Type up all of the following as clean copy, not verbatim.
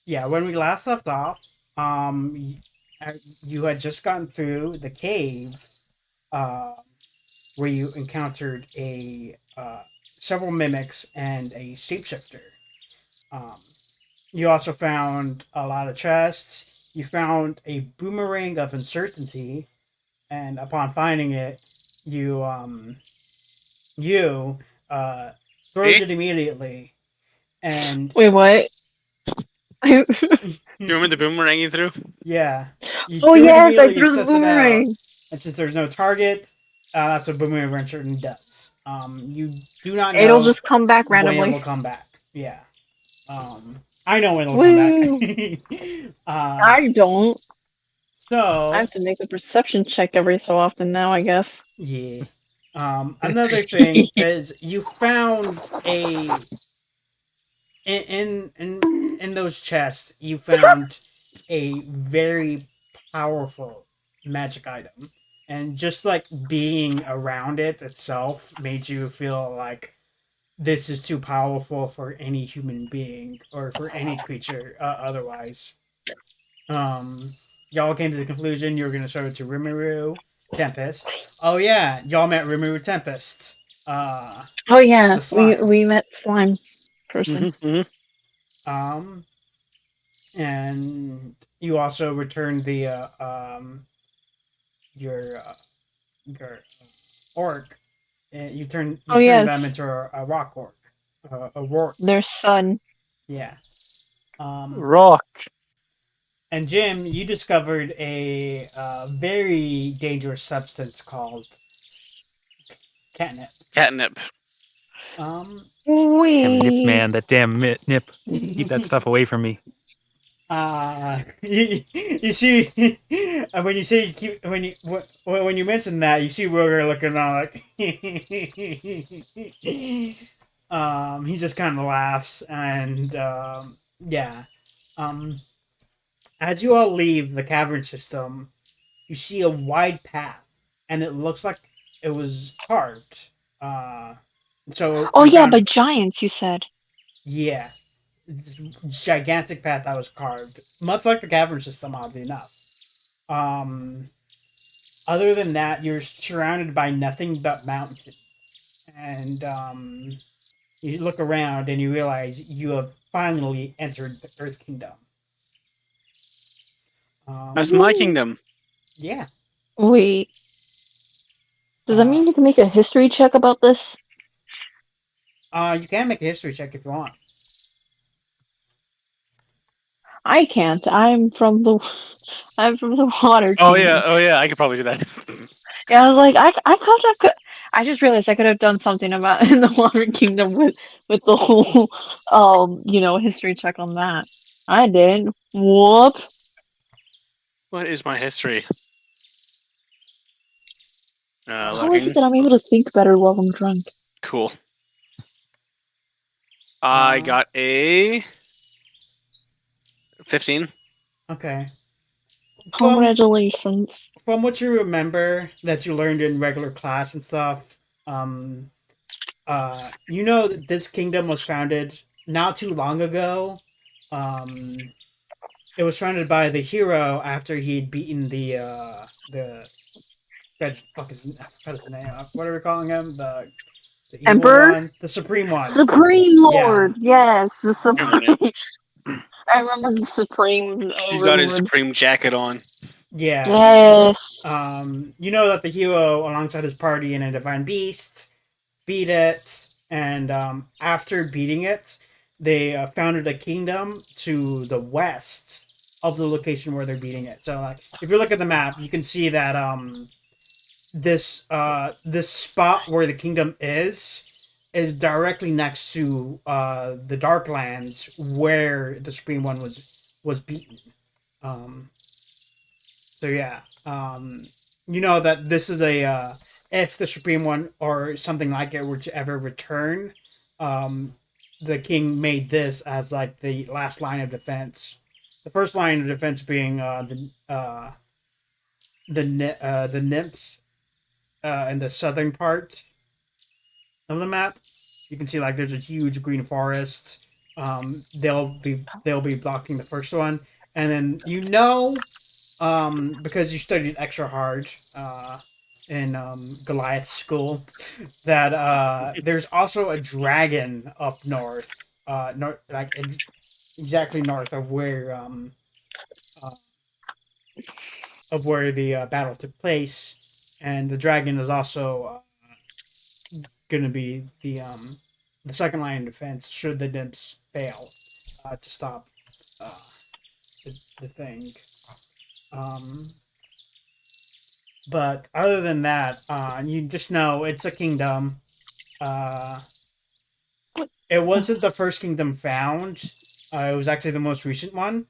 Yeah, when we last left off, you had just gotten through the cave, uh, where you encountered a several mimics and a shapeshifter. Um, you also found a lot of chests. You found a boomerang of uncertainty, and upon finding it, you you uh, throws Me? it immediately, and Wait, what? Do you remember the boomerang you threw? yeah, you Oh threw it yes, I immediately. You threw the test it out, boomerang. and since there's no target, that's what boomerang certainly does. You do not It'll know just come back when it randomly. will come back. Yeah. I know when it'll come back. Woo! uh, I don't. I so have to make a perception check every so often now, I guess. yeah. Another thing is you found in those chests you found a very powerful magic item, and just like being around it itself made you feel like this is too powerful for any human being or for any creature otherwise. Y'all came to the conclusion you were going to show it to Rimuru Tempest. Oh yeah, y'all met Rimuru Tempest, Oh yeah, the we slime. we met slime person. Mm-hmm. Um, and you also returned the your your orc. You Oh turned them yes, into a rock orc, a rourk. their son. Yeah. Um, Rock. and Jim, you discovered a very dangerous substance called catnip. Catnip. Um, Damn Nip Wait. man, that damn Nip. Keep that stuff away from me. you see, when you say you keep when you mention that, you see Roger looking on like, he just kind of laughs, and yeah, um, as you all leave the cavern system, you see a wide path, and it looks like it was carved. Uh, so Oh you yeah, found, by giants, you said. yeah, gigantic path that was carved, much like the cavern system, oddly enough. Um, Other than that, you're surrounded by nothing but mountains, and you look around and you realize you have finally entered the Earth Kingdom. That's Um, my Woo. kingdom. yeah. Wait, does that Uh, mean you can make a history check about this? you can make a history check if you want. I can't. I'm from the Water Oh yeah, Kingdom. oh yeah, I could probably do that. Yeah, I was like, I could. I just realized I could have done something about in the Water Kingdom with the whole, history check on that. I did. Whoop. What is my history? How is it Looking. that I'm able to think better while I'm drunk? Cool. I Uh, got a 15. okay. From Congratulations. from what you remember that you learned in regular class and stuff, um, you know that this kingdom was founded not too long ago. Um, it was founded by the hero after he'd beaten the fuck is I forgot his name. What are we calling him? The evil Emperor? one, the supreme one. Supreme Yeah, Lord. Yes, the Come on in. Supreme. I remember the Supreme He's got his Overlord. supreme jacket on. yeah. Yes. You know that the hero, alongside his party and a divine beast, beat it, and after beating it, they founded a kingdom to the west of the location where they're beating it. So, like, if you look at the map, you can see that this spot where the kingdom is directly next to the Darklands where the Supreme One was beaten. Um, so yeah, you know that this is a if the Supreme One or something like it were to ever return, um, the king made this as like the last line of defense. The first line of defense being the nymphs in the southern part of the map. You can see like there's a huge green forest, They'll be blocking the first one, and then because you studied extra hard in Goliath school, that there's also a dragon up north, exactly north uh, of where the battle took place, and the dragon is also going to be the second line of defense should the nymphs fail to stop uh, the thing. Um, but other than that, you just know it's a kingdom. Uh, What? it wasn't the first kingdom found. It was actually the most recent one,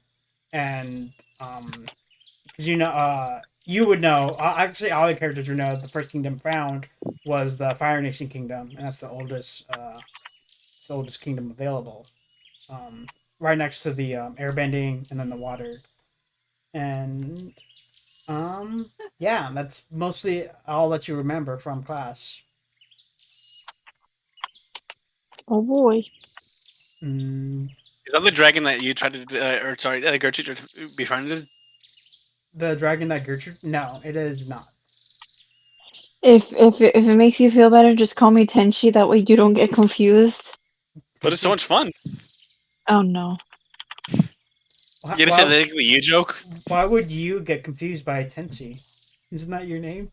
and because you would know. Actually, all the characters would know the first kingdom found was the Fire Nation kingdom, and that's the oldest. It's the oldest kingdom available. Um, right next to the airbending and then the water, and yeah, that's mostly all that you remember from class. Oh boy. Mm, Is that the dragon that you tried to, or sorry, Gertrude befriended? the dragon that Gertrude? No, it is not. If it makes you feel better, just call me Tenchi. That way you don't get confused. But it's so much fun. Oh no. Why, You get a why, technically you joke. why would you get confused by Tensi? Isn't that your name?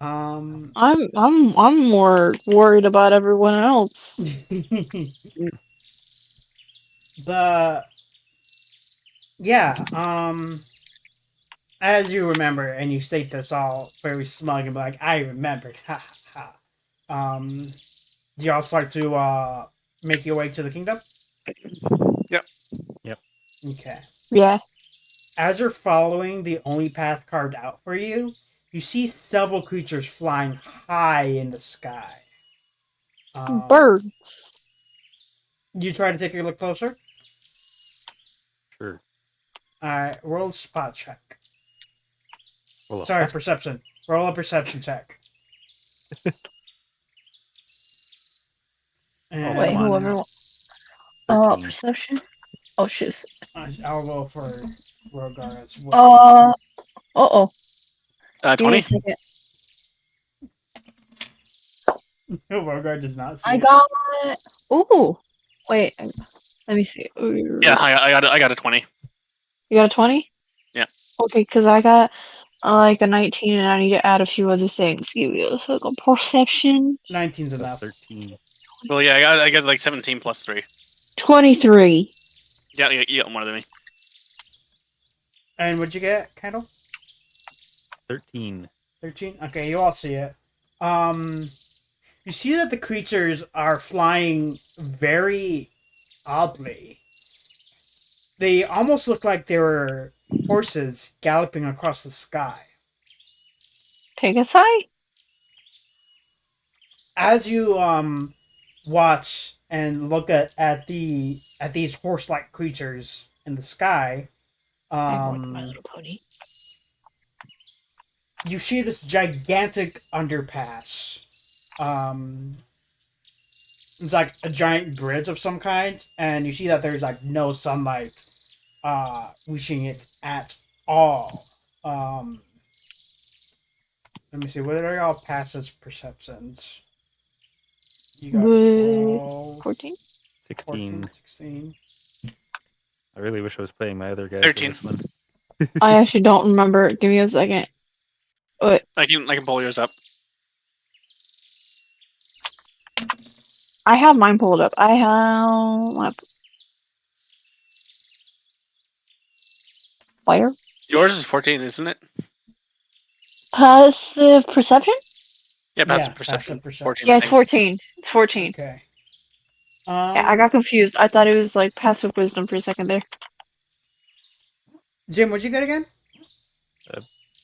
um, I'm more worried about everyone else. the yeah, as you remember, and you state this all very smug and be like, I remembered, ha ha ha. Do y'all start to make your way to the kingdom? Yep. Yep. Okay. Yeah. As you're following the only path carved out for you, you see several creatures flying high in the sky. Birds. You try to take a look closer? Sure. Alright, roll a spot check. Well, Sorry, perception. Roll a perception check. Oh, Wait, come on And whoever. now. 13. Perception. Oh shoot. I'll roll for Rogar as well. Oh. Give me a 20? second. Rogar does not see I it. got. Ooh. Wait. Let me see. Yeah, I got a 20. You got a 20? Yeah. Okay, because I got like a 19 and I need to add a few other things. Give me a second. Perception. 19's That's enough. 13. Well, yeah, I got like 17 plus 3. 23. Yeah, you got more than me. And what'd you get, Kendall? 13. 13? Okay, you all see it. You see that the creatures are flying very oddly. They almost look like they were horses galloping across the sky. Pegasi? As you watch and look at these horse-like creatures in the sky, I'm going to My Little Pony. you see this gigantic underpass. Um, it's like a giant bridge of some kind, and you see that there's like no sunlight reaching it at all. Um, let me see. What are y'all passes perceptions? You got 12, 14? 16. 14, 16. I really wish I was playing my other guy 13. for this one. I actually don't remember. Give me a second. Wait, I can pull yours up. I have mine pulled up. I have my player. Yours is 14, isn't it? Passive perception? Yeah, Yeah, passive perception. passive perception. 14, Yeah, I it's think. 14. It's 14. Okay. Yeah, I got confused. I thought it was like passive wisdom for a second there. Jim, what'd you get again?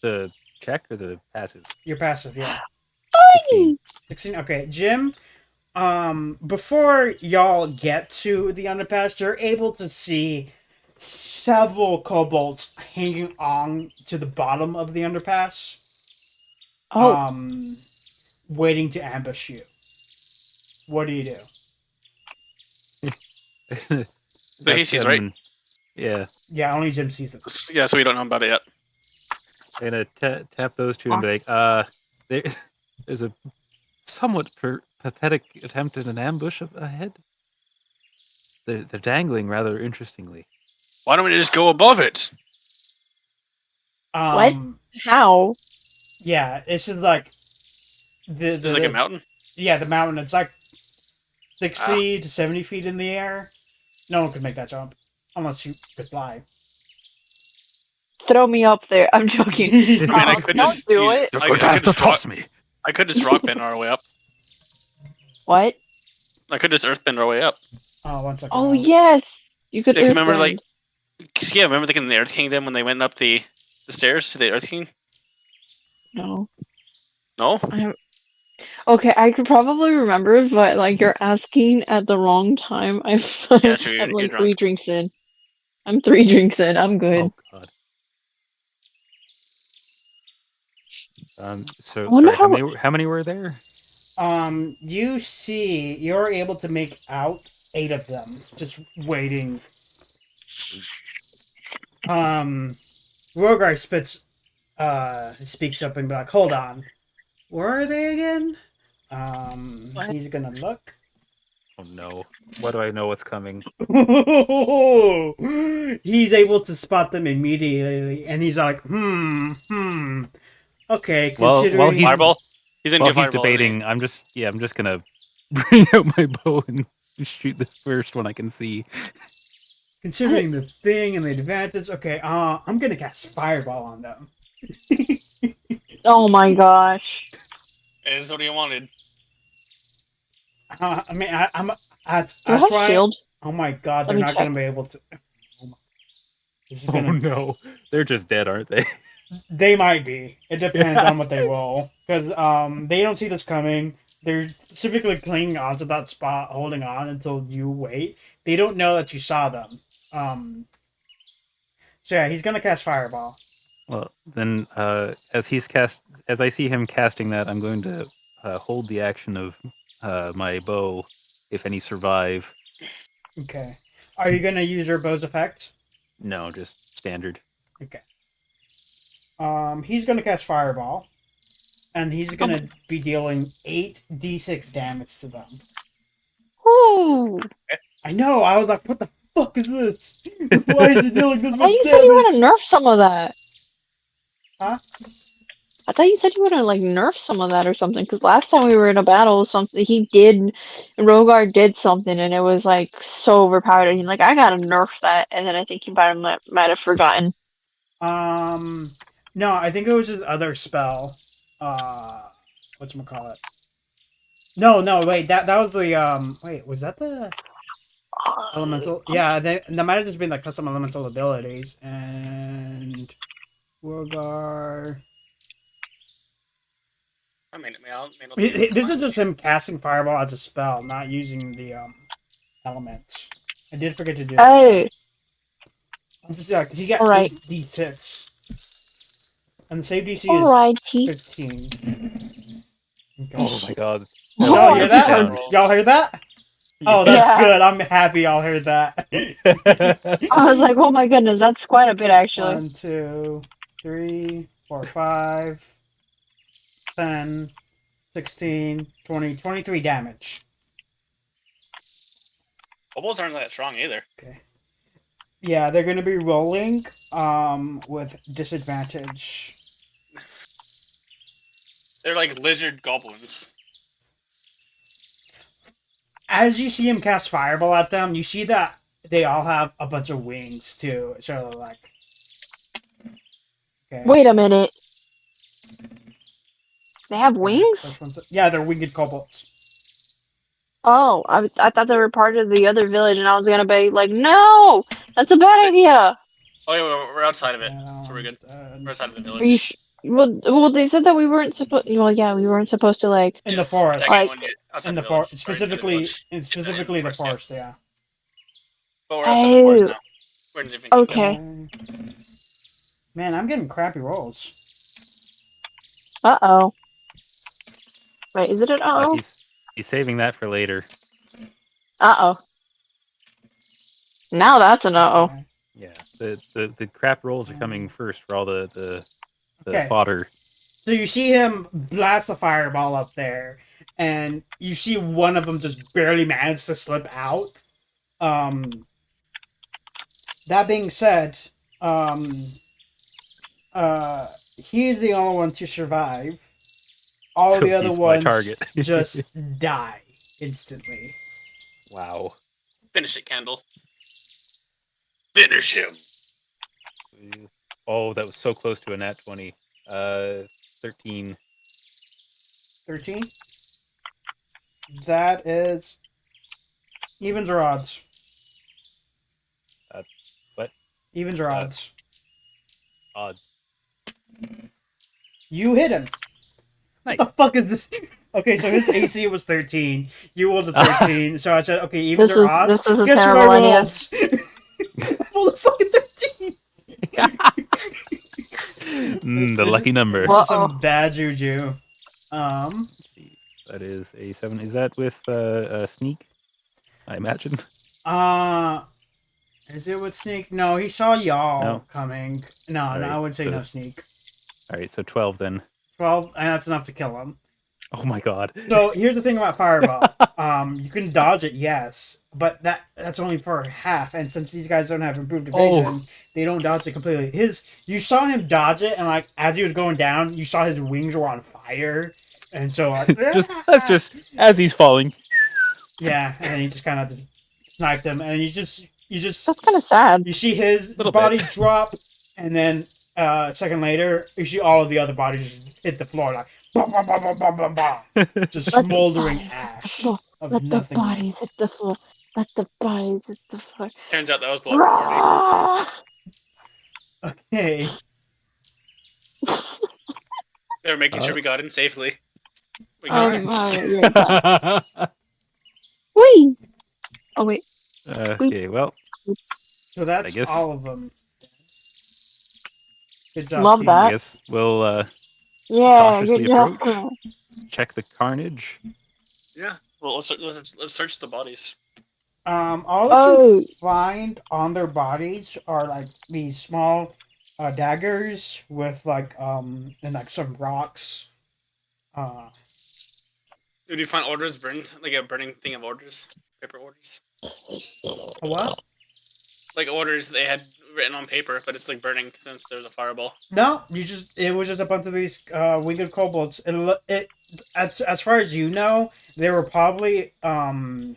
The check or the passive? Your passive, yeah. 16. 16. Okay, Jim. Before y'all get to the underpass, you're able to see several kobolds hanging on to the bottom of the underpass, Oh, waiting to ambush you. What do you do? But he sees, right? Yeah. Yeah, only Jim sees it. Yeah, so we don't know about it yet. I'm gonna tap those two and be like, there, there's a somewhat pathetic attempt at an ambush ahead. They're dangling rather interestingly. Why don't we just go above it? What? Um, How? yeah, it's just like There's like a mountain. yeah, the mountain. It's like Ah. 60 to 70 feet in the air. No one could make that jump unless you could fly. Throw me up there. I'm joking. I mean, I could Don't just do use, it. You're I, going to I have could to just rock, toss me. I could just rock bend our way up. What? I could just earth bend our way up. Oh, 1 second. Oh now. yes, you could. Because remember, earthbend. like, yeah, remember like in the Earth Kingdom when they went up the stairs to the Earth King? No. No. Okay, I could probably remember, but like you're asking at the wrong time. I'm Yeah, sure. I'm You're like drunk. 3 drinks in. I'm 3 drinks in. I'm good. Oh God. So I wonder sorry. How many were there? You see, you're able to make out 8 of them just waiting. Rogar speaks up and be like, "Hold on, where are they again?" What? He's gonna look. Oh no. Why do I know what's coming? He's able to spot them immediately, and he's like, okay, While considering... Fireball. He's gonna While do he's fireball. isn't he? debating, I'm just gonna bring out my bow and shoot the first one I can see. Considering the thing and the advantage, okay, I'm gonna cast Fireball on them. Oh my gosh. Is what he wanted. I mean, I'm... Do I That's have why... shield? Oh my god, Let they're me not check. gonna be able to... Oh my... This is Oh gonna... no. They're just dead, aren't they? They might be. It depends on what they roll. Because they don't see this coming. They're specifically clinging onto that spot, holding on until you wait. They don't know that you saw them. So yeah, he's gonna cast Fireball. Well, then, as I see him casting that, I'm going to hold the action of my bow, if any survive. Okay. Are you gonna use your bow's effect? No, just standard. Okay. He's gonna cast Fireball, and he's gonna be dealing 8d6 damage to them. Ooh. I know. I was like, what the fuck is this? Why is he dealing this I thought much you said you want to damage? nerf some of that. Huh? I thought you said you want to like nerf some of that or something. Because last time we were in a battle, something he did, Rogar did something, and it was like so overpowered. And he's like, I gotta nerf that. And then I think he might have forgotten. No, I think it was his other spell. Whatchamacallit? No, wait, that was the wait, was that the elemental? Yeah, that might have just been like custom elemental abilities and Rogar. I mean, This is just him casting fireball as a spell, not using the elements. I did forget to do that. Hey, I'm just because he got all right, 8d6, and the save DC all is right, T. 15. Okay. Oh my god. Y'all hear that? Sound. Y'all hear that? Oh, that's Yeah. good. I'm happy y'all heard that. I was like, oh my goodness, that's quite a bit actually. 1, 2, 3, 4, 5, 10, 16, 20, 23 damage. Kobolds aren't that strong either. Okay. Yeah, they're gonna be rolling with disadvantage. They're like lizard goblins. As you see him cast fireball at them, you see that they all have a bunch of wings too. So like, okay. Wait a minute. They have wings? Yeah, they're winged kobolds. Oh, I thought they were part of the other village, and I was gonna be like, no, that's a bad idea. Oh yeah, we're outside of it, Yeah, so we're good. We're outside of the Are you village. well, they said that we weren't supposed. Well, yeah, we weren't supposed to like. In the forest. Technically, Like- when you're outside In the village, forest, or inside the specifically, village, specifically the yeah. forest. Yeah. But we're outside the forest now. We're in a different Okay. kingdom. Man, I'm getting crappy rolls. Uh-oh. Wait, is it an uh-oh? He's saving that for later. Uh-oh. Now that's an uh-oh. Okay. Yeah, the crap rolls are coming first for all the Okay. fodder. So you see him blast the fireball up there, and you see one of them just barely manage to slip out. That being said, he's the only one to survive. All So the other he's my ones target. just die instantly. Wow. Finish it, Candle. Finish him. Oh, that was so close to a nat 20. 13. 13. That is evens or odds. What? Evens or odds. Odd. You hit him. Nice. What the fuck is this? Okay, so his AC was 13. You rolled a 13. So I said, okay, evens This or was odds. this was a Guess what I terrible idea. rolled? I rolled a fucking 13. The lucky number. This is some bad juju. That is a 7. Is that with a sneak? I imagine. Is it with sneak? No, he saw y'all No. coming. No, All no, right, I would say so- no sneak. All right, so 12 then. 12, and that's enough to kill him. Oh my god. So here's the thing about fireball. You can dodge it, yes, but that's only for half. And since these guys don't have improved evasion, they don't dodge it completely. You saw him dodge it, and like as he was going down, you saw his wings were on fire, and so like, That's just as he's falling. yeah, and then he just kind of sniped him, and you just That's kind of sad. you see his Little body bit. drop, and then a second later, you see all of the other bodies just hit the floor like bah, bah, bah, bah, bah, bah, bah. Just Let the smoldering bodies hit the ash floor. of Let the nothingness. bodies hit the floor. Let the bodies hit the floor. Turns out that was the watch party. Rah! Okay. They were making sure we got in safely. We Alright. You're done. Whee! Oh wait. Okay, well, So that's I guess- all of them. Good job. Love team. that. I guess we'll Yeah, Cautiously good job. approach. check the carnage. Yeah. Well, let's search the bodies. All that you Oh, find on their bodies are like these small daggers with like and like some rocks. Did you find orders burned? Like a burning thing of orders? Paper orders? A what? Like orders they had written on paper, but it's like burning since there's a fireball. No, it was just a bunch of these winged kobolds. As far as you know, they were probably oh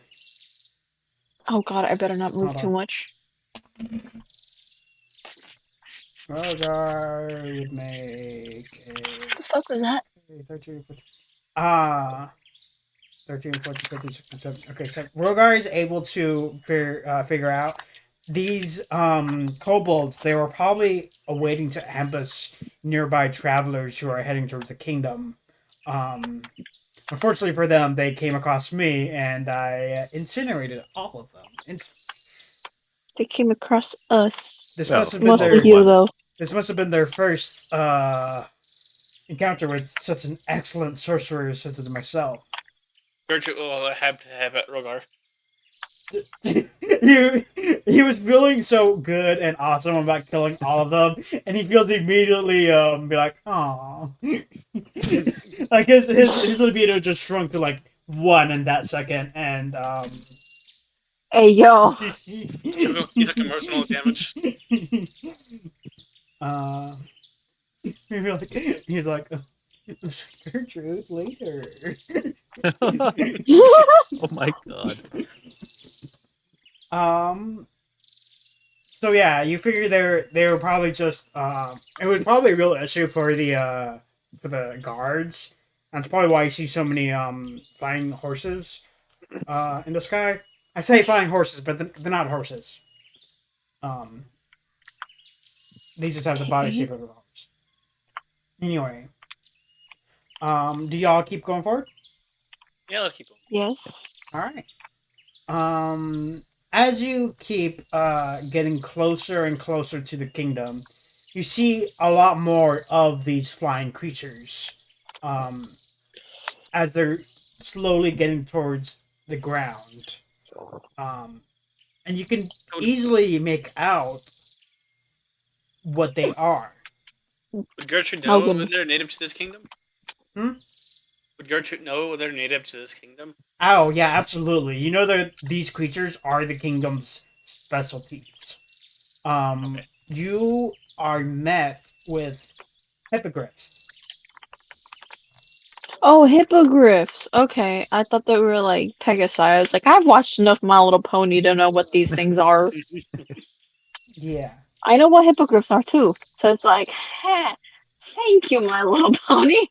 god, I better not move Hold too on. much. Rogar would make What the fuck was that? 13, 14. 13, 14, 15, 16, 17. Okay, so Rogar is able to figure out these kobolds. They were probably awaiting to ambush nearby travelers who are heading towards the kingdom. Unfortunately for them, they came across me, and I incinerated all of them. They came across us. This Well, must have been Mostly their you though. this must have been their first encounter with such an excellent sorcerer such as myself. Gertrude will have Rogar. he was feeling so good and awesome about killing all of them, and he feels immediately be like, "Aw." Like his libido just shrunk to like 1 in that second, and Hey yo. He took emotional damage. He's like, Gertrude, later. Oh my god. So yeah, you figure they were probably just it was probably a real issue for the guards. That's probably why you see so many flying horses in the sky. I say flying horses, but they're not horses. These just have the body shape of a horse. Anyway, do y'all keep going forward? Yeah, let's keep going. Yes. All right. As you keep getting closer and closer to the kingdom, you see a lot more of these flying creatures. As they're slowly getting towards the ground. And you can easily make out what they are. Would Gertrude Oh know goodness. they're native to this kingdom? Hmm? Would Gertrude know they're native to this kingdom? Oh yeah, absolutely. You know that these creatures are the kingdom's specialties. Okay. You are met with hippogriffs. Oh, hippogriffs. Okay, I thought they were like Pegasi. I was like, I've watched enough My Little Pony to know what these things are. Yeah. I know what hippogriffs are too. So it's like, heh, thank you, My Little Pony.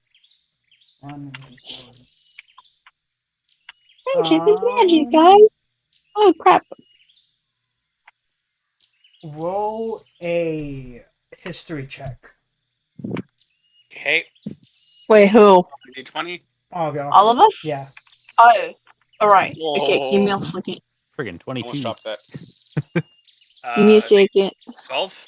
Friendship is magic, Um, guys. Oh crap. roll a history check. Okay. Wait, who? D20. Oh, go. All of us? Yeah. Oh, all right. Okay, give me a Oh, second. Friggin' almost 22. dropped that. Give me a I think second. 12.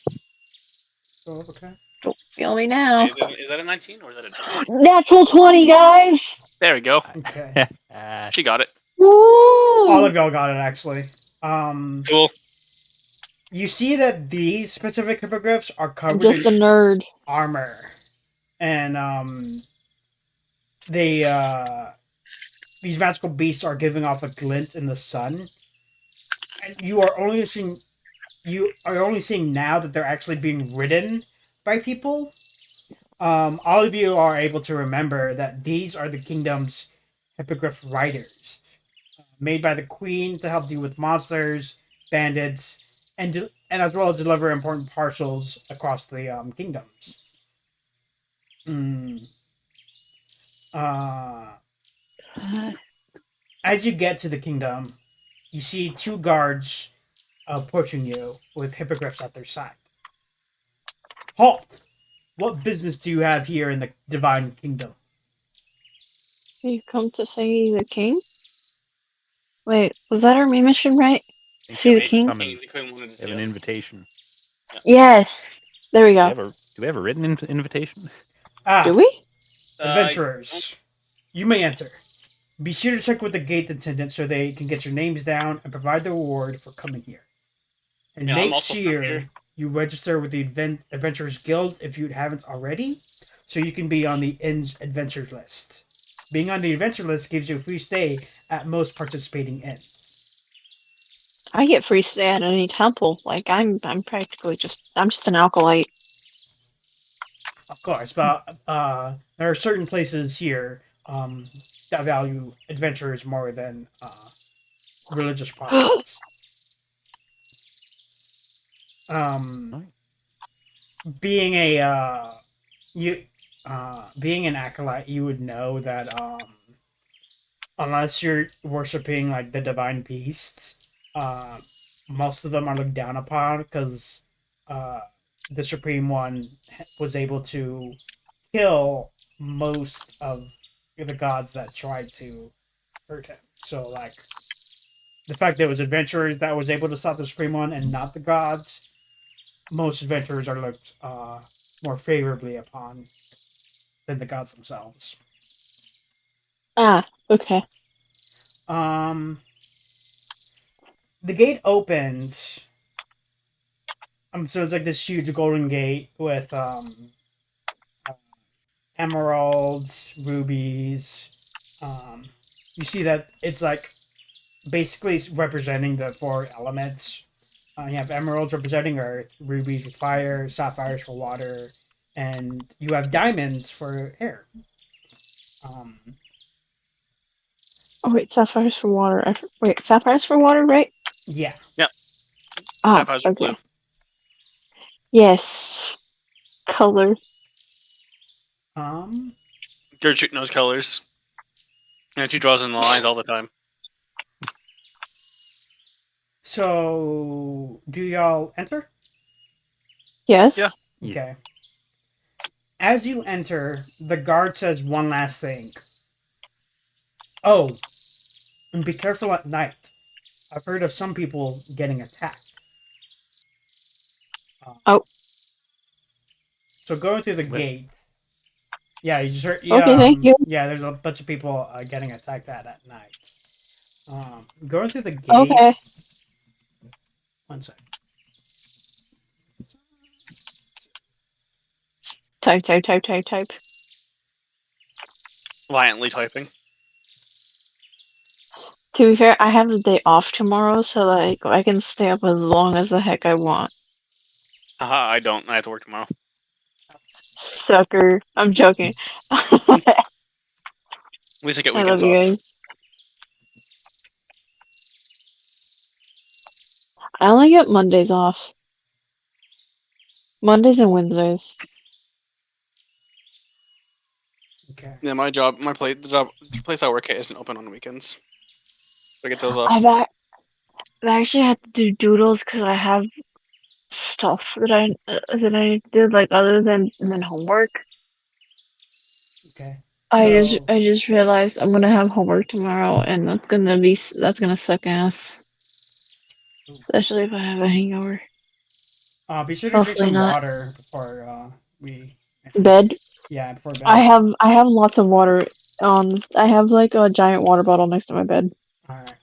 Oh, okay. Don't feel me now. Is that a 19 or is that a 20? Natural 20, guys. There we go. Okay. She got it. All Woo! of y'all got it actually. Um, Cool. you see that these specific hippogriffs are I'm covered in just a nerd. armor, and they these magical beasts are giving off a glint in the sun, and you are only seeing now that they're actually being ridden by people. All of you are able to remember that these are the kingdom's hippogriff riders, made by the queen to help deal with monsters, bandits, and as well as deliver important parcels across the kingdoms. Mm. Uh, as you get to the kingdom, you see two guards approaching you with hippogriffs at their side. Halt! What business do you have here in the divine kingdom? You come to see the king? Wait, was that our main mission, right? think See the so. king? Summon. The queen wanted to They have see an us. invitation. Yeah. Yes. There we go. Do we have a written invitation? Do Ah, we? adventurers. You may enter. Be sure to check with the gate attendant so they can get your names down and provide the reward for coming here. And Yeah, I'm make also from here. sure you register with the Adventurers Guild if you haven't already, so you can be on the inn's adventure list. Being on the adventure list gives you a free stay at most participating inns. I get free stay at any temple. Like I'm practically I'm just an alkalite. Of course, but there are certain places here that value adventurers more than religious prospects. Um, Right. being a you being an acolyte, you would know that unless you're worshiping like the divine beasts, uh, most of them are looked down upon because uh, the supreme one was able to kill most of the gods that tried to hurt him. So like the fact that it was adventurers that was able to stop the supreme one and not the gods, most adventurers are looked more favorably upon than the gods themselves. Ah, okay. Um, the gate opens. So it's like this huge golden gate with uh, emeralds, rubies. Um, you see that it's like basically representing the four elements. You have emeralds representing earth, rubies with fire, sapphires for water, and you have diamonds for air. Um, Oh wait, sapphires for water. Wait, sapphires for water, right? yeah. Yep. Ah, Sapphires are blue. okay. Yes. Color. Um, Gertrude knows colors. And she draws in the lines all the time. so do y'all enter? Yes. Yeah. Yes. Okay. As you enter, the guard says one last thing. Oh, and be careful at night. I've heard of some people getting attacked. Um, Oh. so going through the Well, gate, Yeah, you just heard. Okay, Yeah, thank you. yeah. There's a bunch of people getting attacked at night. Going through the gate. Okay. One sec. Type, type, type, type, type. Violently typing. To be fair, I have the day off tomorrow, so like I can stay up as long as the heck I want. Haha, I don't. I have to work tomorrow. Sucker. I'm joking. At least I get I love weekends you off. guys. I only get Mondays off. Mondays and Wednesdays. Okay. Yeah, my job, the place I work at isn't open on weekends. So I get those off. I've actually had to do doodles because I have stuff that I did like other than homework. Okay. I just So, I just realized I'm gonna have homework tomorrow, and that's gonna suck ass, especially if I have a hangover. be sure to drink Hopefully some not. water before we. Bed. Yeah, before I bed. have I have lots of water. I have like a giant water bottle next to my bed. All right.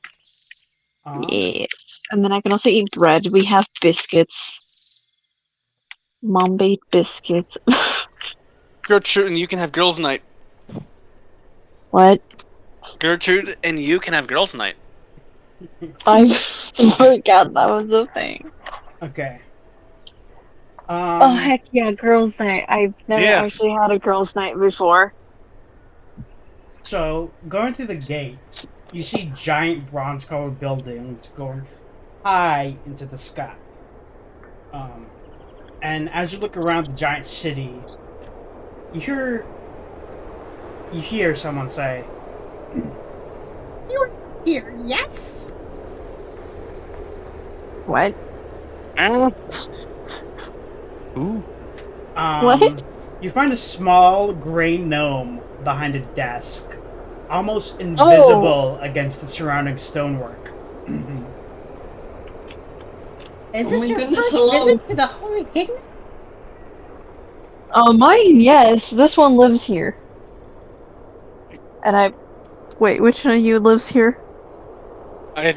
Yes, and then I can also eat bread. We have biscuits. Mom baked biscuits. Gertrude and you can have girls' night. What? Gertrude and you can have girls' night. I forgot that was a thing. Okay. Oh heck yeah, girls' night. I've never Yeah. actually had a girls' night before. So going through the gate, you see giant bronze-colored buildings going high into the sky. And as you look around the giant city, you hear someone say, "You're here, yes?" What? Ooh. What? You find a small gray gnome behind a desk, almost invisible against the surrounding stonework. Is Oh this my your goodness, first hello. visit to the Holy Kingdom? Mine, yes. This one lives here. And wait, which one of you lives here? I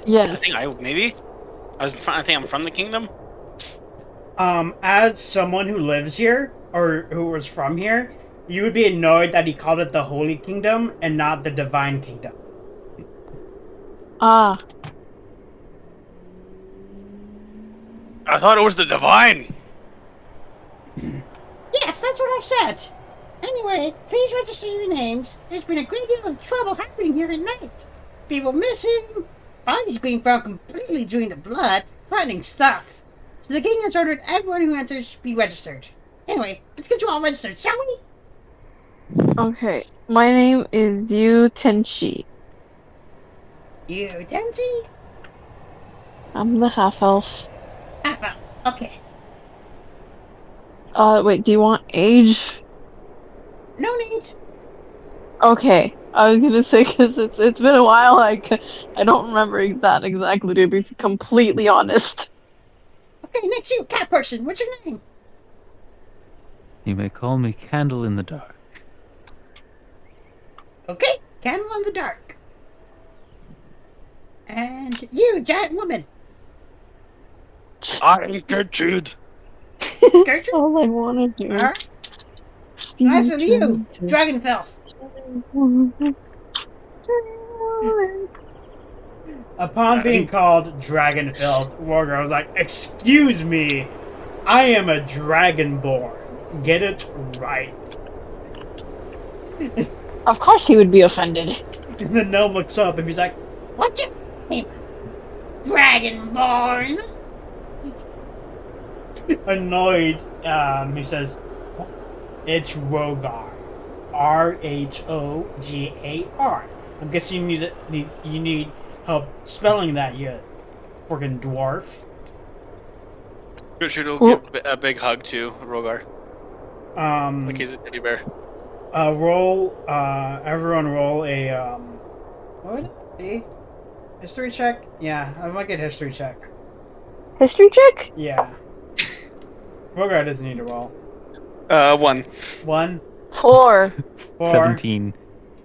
Yes. think maybe I think I'm from the kingdom. As someone who lives here, or who was from here, you would be annoyed that he called it the Holy Kingdom and not the Divine Kingdom. Ah. I thought it was the divine. Yes, that's what I said. Anyway, please register your names. There's been a great deal of trouble happening here at night. People missing, bodies being found completely drained of blood, frightening stuff. So the king has ordered everyone who enters be registered. Anyway, let's get you all registered, shall we? Okay. My name is Yu Tenchi. You, Tenji? I'm the half elf. Half-elf. Okay. Wait, do you want age? No need. Okay. I was gonna say, because it's been a while, I don't remember that exactly, to be completely honest. Okay, next you, cat person. What's your name? You may call me Candle in the Dark. Okay, candle in the dark. And you, giant woman. I'm Gertrude. Gertrude? All I wanna do. Alright. Nice of you, Dragonfell. Upon being called Dragonfell, Wargar was like, "Excuse me, I am a Dragonborn. Get it right." Of course he would be offended. And the gnome looks up and he's like, "What's your name? Dragonborn?" Annoyed, he says, "It's Rogar. Rhogar. I'm guessing you need help spelling that, you freaking dwarf." Gertrude will give a big hug to Rogar, like Um, he's a teddy bear. everyone roll a, what would it be? History check? Yeah, I might get history check. History check? Yeah. Rogar doesn't need to roll. 1. 1, 4. 4. 17.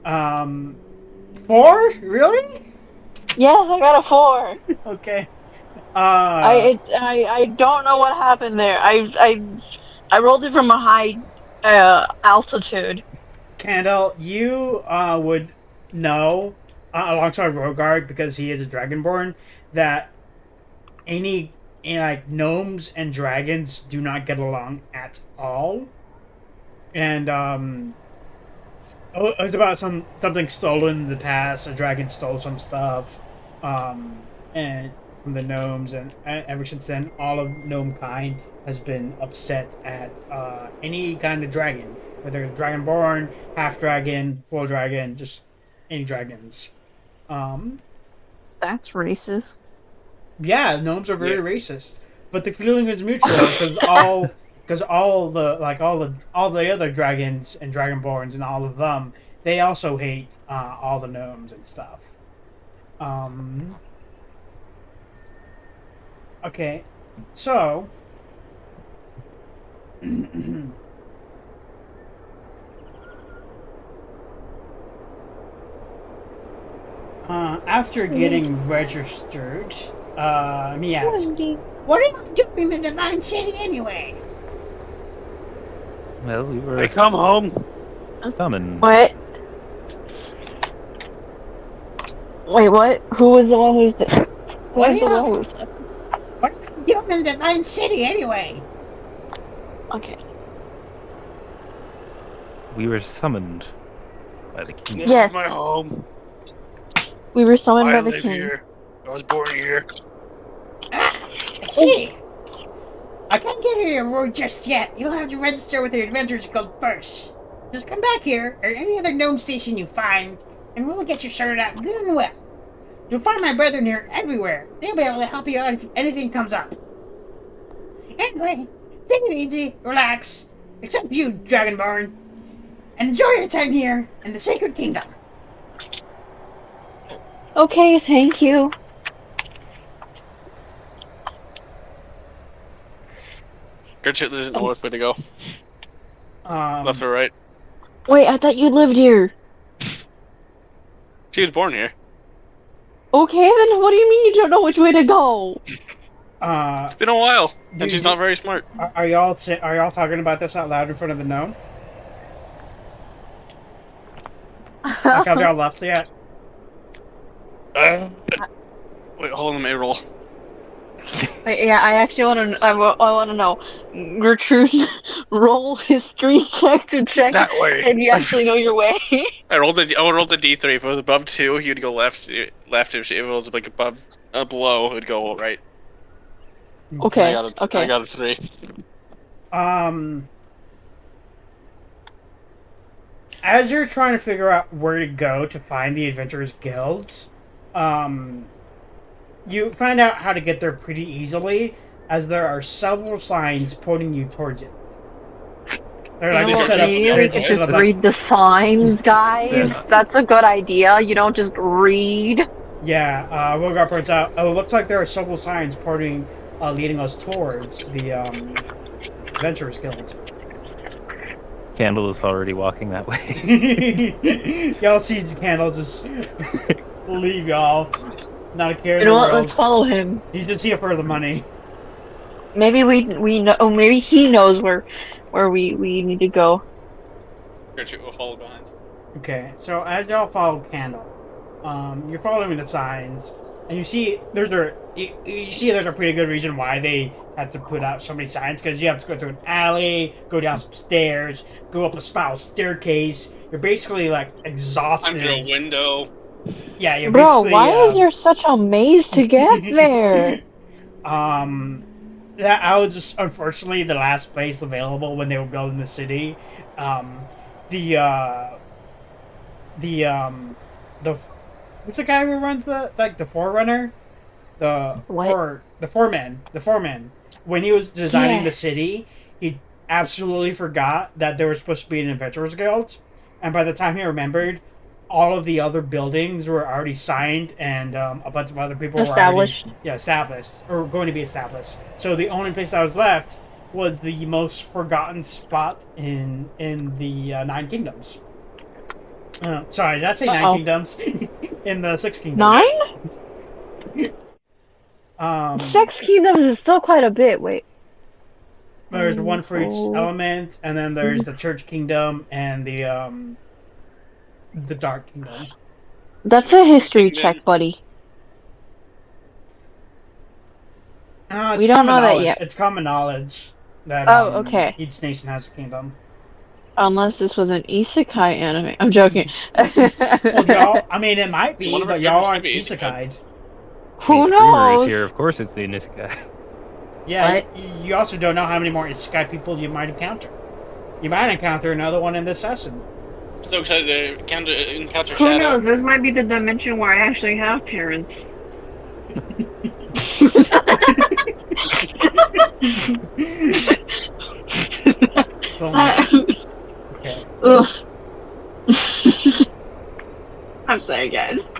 4? Really? Yes, I got a 4. Okay. I don't know what happened there. I rolled it from a high altitude. Candle, you would know, alongside Rogard, because he is a Dragonborn, that any like gnomes and dragons do not get along at all. And it was about something stolen in the past. A dragon stole some stuff, and from the gnomes, and ever since then, all of gnome kind has been upset at any kind of dragon, whether dragonborn, half dragon, full dragon, just any dragons. Um, That's racist. yeah, gnomes are very Yeah. racist, but the feeling is mutual because all the other dragons and dragonborns and all of them, they also hate all the gnomes and stuff. Um, okay, so after getting registered, let me ask, what are you doing in the Divine City anyway? Well, we I were come home. summoned. What? Wait, what? Who was the one who's the? Who What was the are one you? who was? What are you doing in the Divine City anyway? Okay. We were summoned by the king. This Yes. is my home. We were summoned I by the live king. here. I was born here. I see. I can't give you your reward just yet. You'll have to register with the Adventurers Guild first. Just come back here, or any other gnome station you find, and we'll get you sorted out good and well. You'll find my brethren here everywhere. They'll be able to help you out if anything comes up. Anyway, take it easy, relax, except you, Dragonborn, and enjoy your time here in the Sacred Kingdom. Okay, thank you. Gertrude lives in the north. Way to go. Left or right? Wait, I thought you lived here. She was born here. Okay, then what do you mean you don't know which way to go? It's been a while, and Dude, she's not very smart. Are y'all talking about this out loud in front of the gnome? Like, have y'all left yet? Wait, hold on, let me roll. Yeah, I actually want to. I want to know. Gertrude, roll history check to check That way. if you actually know your way. I rolled a D3. If it was above 2, you'd go left. Left. If it was like above, below, it would go right. Okay. I Okay. got a 3. As you're trying to figure out where to go to find the Adventurers Guilds, you find out how to get there pretty easily, as there are several signs pointing you towards it. They're You like know what, set up. maybe They're we could set just up read the signs, guys. That's a good idea. You don't just read. Yeah, Rogar points out. Oh, it looks like there are several signs pointing, leading us towards the Adventurers Guild. Candle is already walking that way. Y'all see Candle just leave y'all. Not a care in You the know what? world. Let's follow him. He's just here for the money. Maybe we know. Oh, maybe he knows where we need to go. Gertrude will follow behind. Okay, so as y'all follow Candle, you're following the signs, and you see there's a pretty good reason why they had to put out so many signs, because you have to go through an alley, go down some stairs, go up a spiral staircase. You're basically like exhausted. Under a window. Yeah, you're Bro, basically. why is there such a maze to get there? That I was just unfortunately the last place available when they were building the city. The what's the guy who runs the Forerunner? What? The foreman. When he was designing the Yes. city, he absolutely forgot that there was supposed to be an Adventurers Guild, and by the time he remembered, all of the other buildings were already signed, and a bunch of other people Established. were already established or going to be established. So the only place that was left was the most forgotten spot in the Nine Kingdoms. Sorry, did I say Nine Uh-oh. Kingdoms? In the Six Kingdoms. 9? Um, 6 kingdoms is still quite a bit. Wait. there's one for each Oh. element, and then there's the Church Kingdom and the Dark Kingdom. That's a history check, buddy. It's We don't common know that knowledge. yet. It's common knowledge that Oh, okay. each nation has a kingdom. Unless this was an isekai anime. I'm joking. Well, y'all, I mean, it might be, One of our but y'all goodness aren't could be isekai. Who I mean, Dreamer is knows? here. Of course, it's the Niska. Yeah, What? you also don't know how many more isekai people you might encounter. You might encounter another one in this session. So excited to encounter Who Shadow. knows? This might be the dimension where I actually have parents. Okay. Ugh. I'm sorry, guys.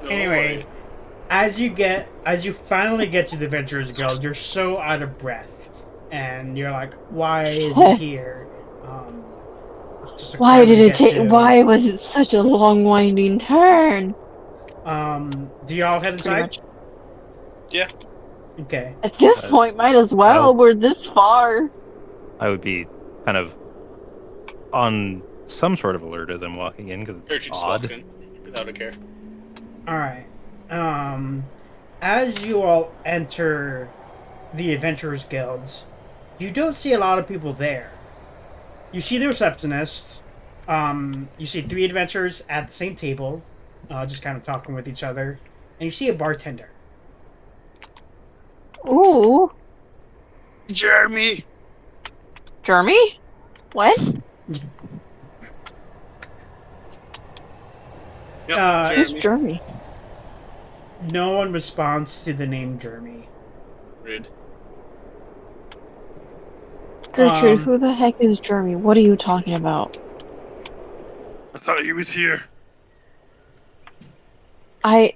No Anyway, worries. as you finally get to the Adventurers Guild, you're so out of breath, and you're like, "Why is it here?" It's just a Why crowd did to it get take? to. Why was it such a long, winding turn? Do y'all head Pretty inside? much. Yeah. Okay. At this point, might as well. I'll- We're this far. I would be kind of on some sort of alert as I'm walking in because Gertrude it's just odd. walks in without a care. All right. As you all enter the Adventurers Guilds, you don't see a lot of people there. You see the receptionist. You see 3 adventurers at the same table, just kind of talking with each other, and you see a bartender. Ooh, Jeremy! Jeremy? What? Yep, Who's Jeremy. Jeremy? No one responds to the name Jeremy. Rude. Gertrude, Um, who the heck is Jeremy? What are you talking about? I thought he was here. I,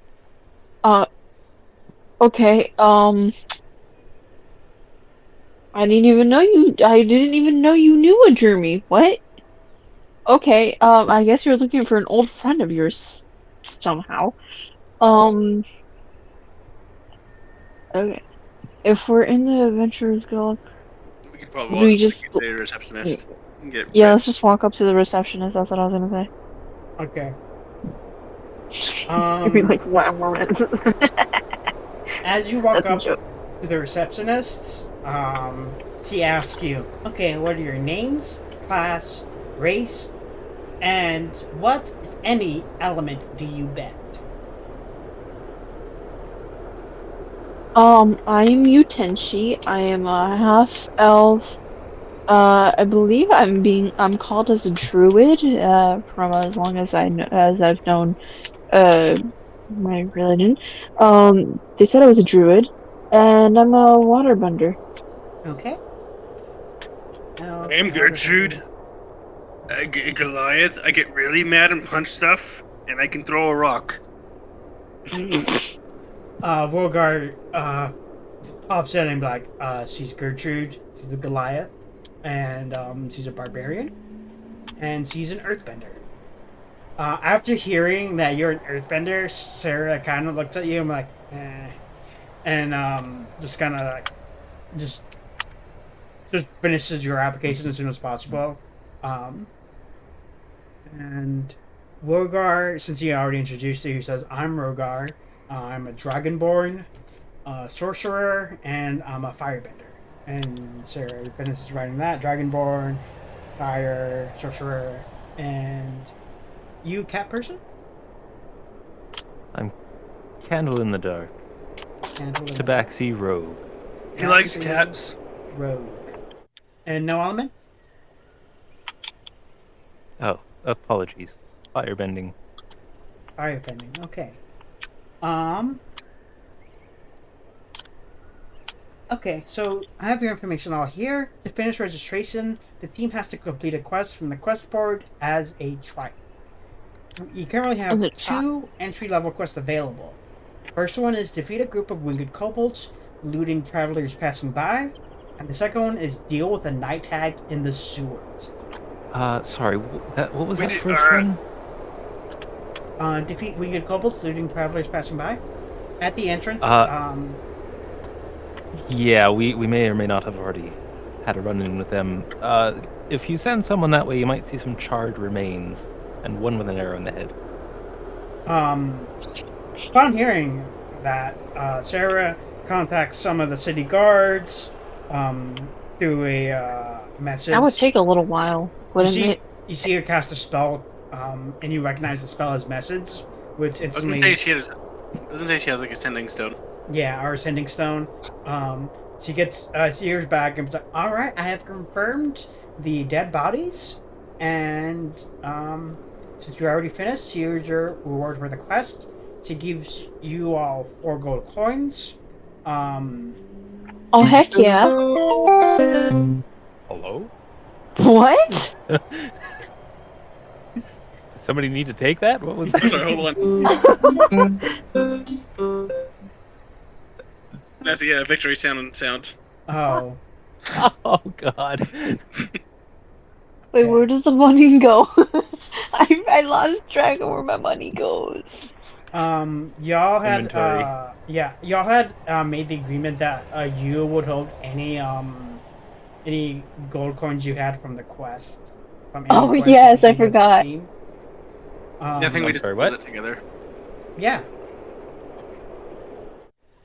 okay, I didn't even know you knew a Jeremy. What? Okay, I guess you're looking for an old friend of yours somehow. Um, okay. If we're in the Adventurers Guild, We could probably do walk we up just, to the receptionist and get yeah, let's Reds. just walk up to the receptionist. That's what I was gonna say. okay. Maybe like 1 moment. As you walk That's a up joke. to the receptionist, she asks you, okay, what are your names, class, race, and what, if any, element do you bend? I'm Utenshi. I am a half elf. I believe I'm called as a druid, from as long as as I've known, uh, my religion. They said I was a druid, and I'm a waterbender. Okay. I am Gertrude. Goliath. I get really mad and punch stuff, and I can throw a rock. Wolgar pops in and be like, she's Gertrude, she's a Goliath, and she's a barbarian, and she's an earthbender. After hearing that you're an earthbender, Sarah kind of looks at you and like, eh, and just kind of like, just finishes your application as soon as possible. And Rogar, since he already introduced you, he says, I'm Rogar. I'm a dragonborn, sorcerer, and I'm a firebender. And Sarah finishes writing that. Dragonborn, fire, sorcerer, and you, cat person? Candle in the dark. Candle in the Tabaxi rogue. He likes Tabaxi cats. rogue. And no element? Oh, apologies. Firebending. Firebending, okay. Okay, so I have your information all here. To finish registration, the team has to complete a quest from the quest board as a tribe. You currently have As a 2 entry-level quests available. First one is defeat a group of winged kobolds, looting travelers passing by. And the second one is deal with a night hag in the sewers. Sorry, what was We that did- first one? Defeat wicked kobolds, looting travelers passing by. At the entrance, Yeah, we may or may not have already had a run-in with them. If you send someone that way, you might see some charred remains, and one with an arrow in the head. upon hearing that, Sarah contacts some of the city guards through a message. That would take a little while, wouldn't it? You see her cast a spell, and you recognize the spell as message, which I was instantly. gonna say she has. I was gonna say she has like a sending stone. Yeah, our sending stone. She gets she hears back and is like, "All right, I have confirmed the dead bodies, and since you already finished, here's your reward for the quest." She gives you all 4 gold coins. Oh heck yeah! Hello? What? Does somebody need to take that? What was that? Sorry, hold on. That's the victory sound. Oh, Oh God! Wait, where does the money go? I lost track of where my money goes. y'all had Inventory. y'all had made the agreement that you would hold any gold coins you had from the quest. From any Oh, quest yes, you I completed as a forgot. team. Yeah, I think we I'm just sorry, put what? it together. Yeah.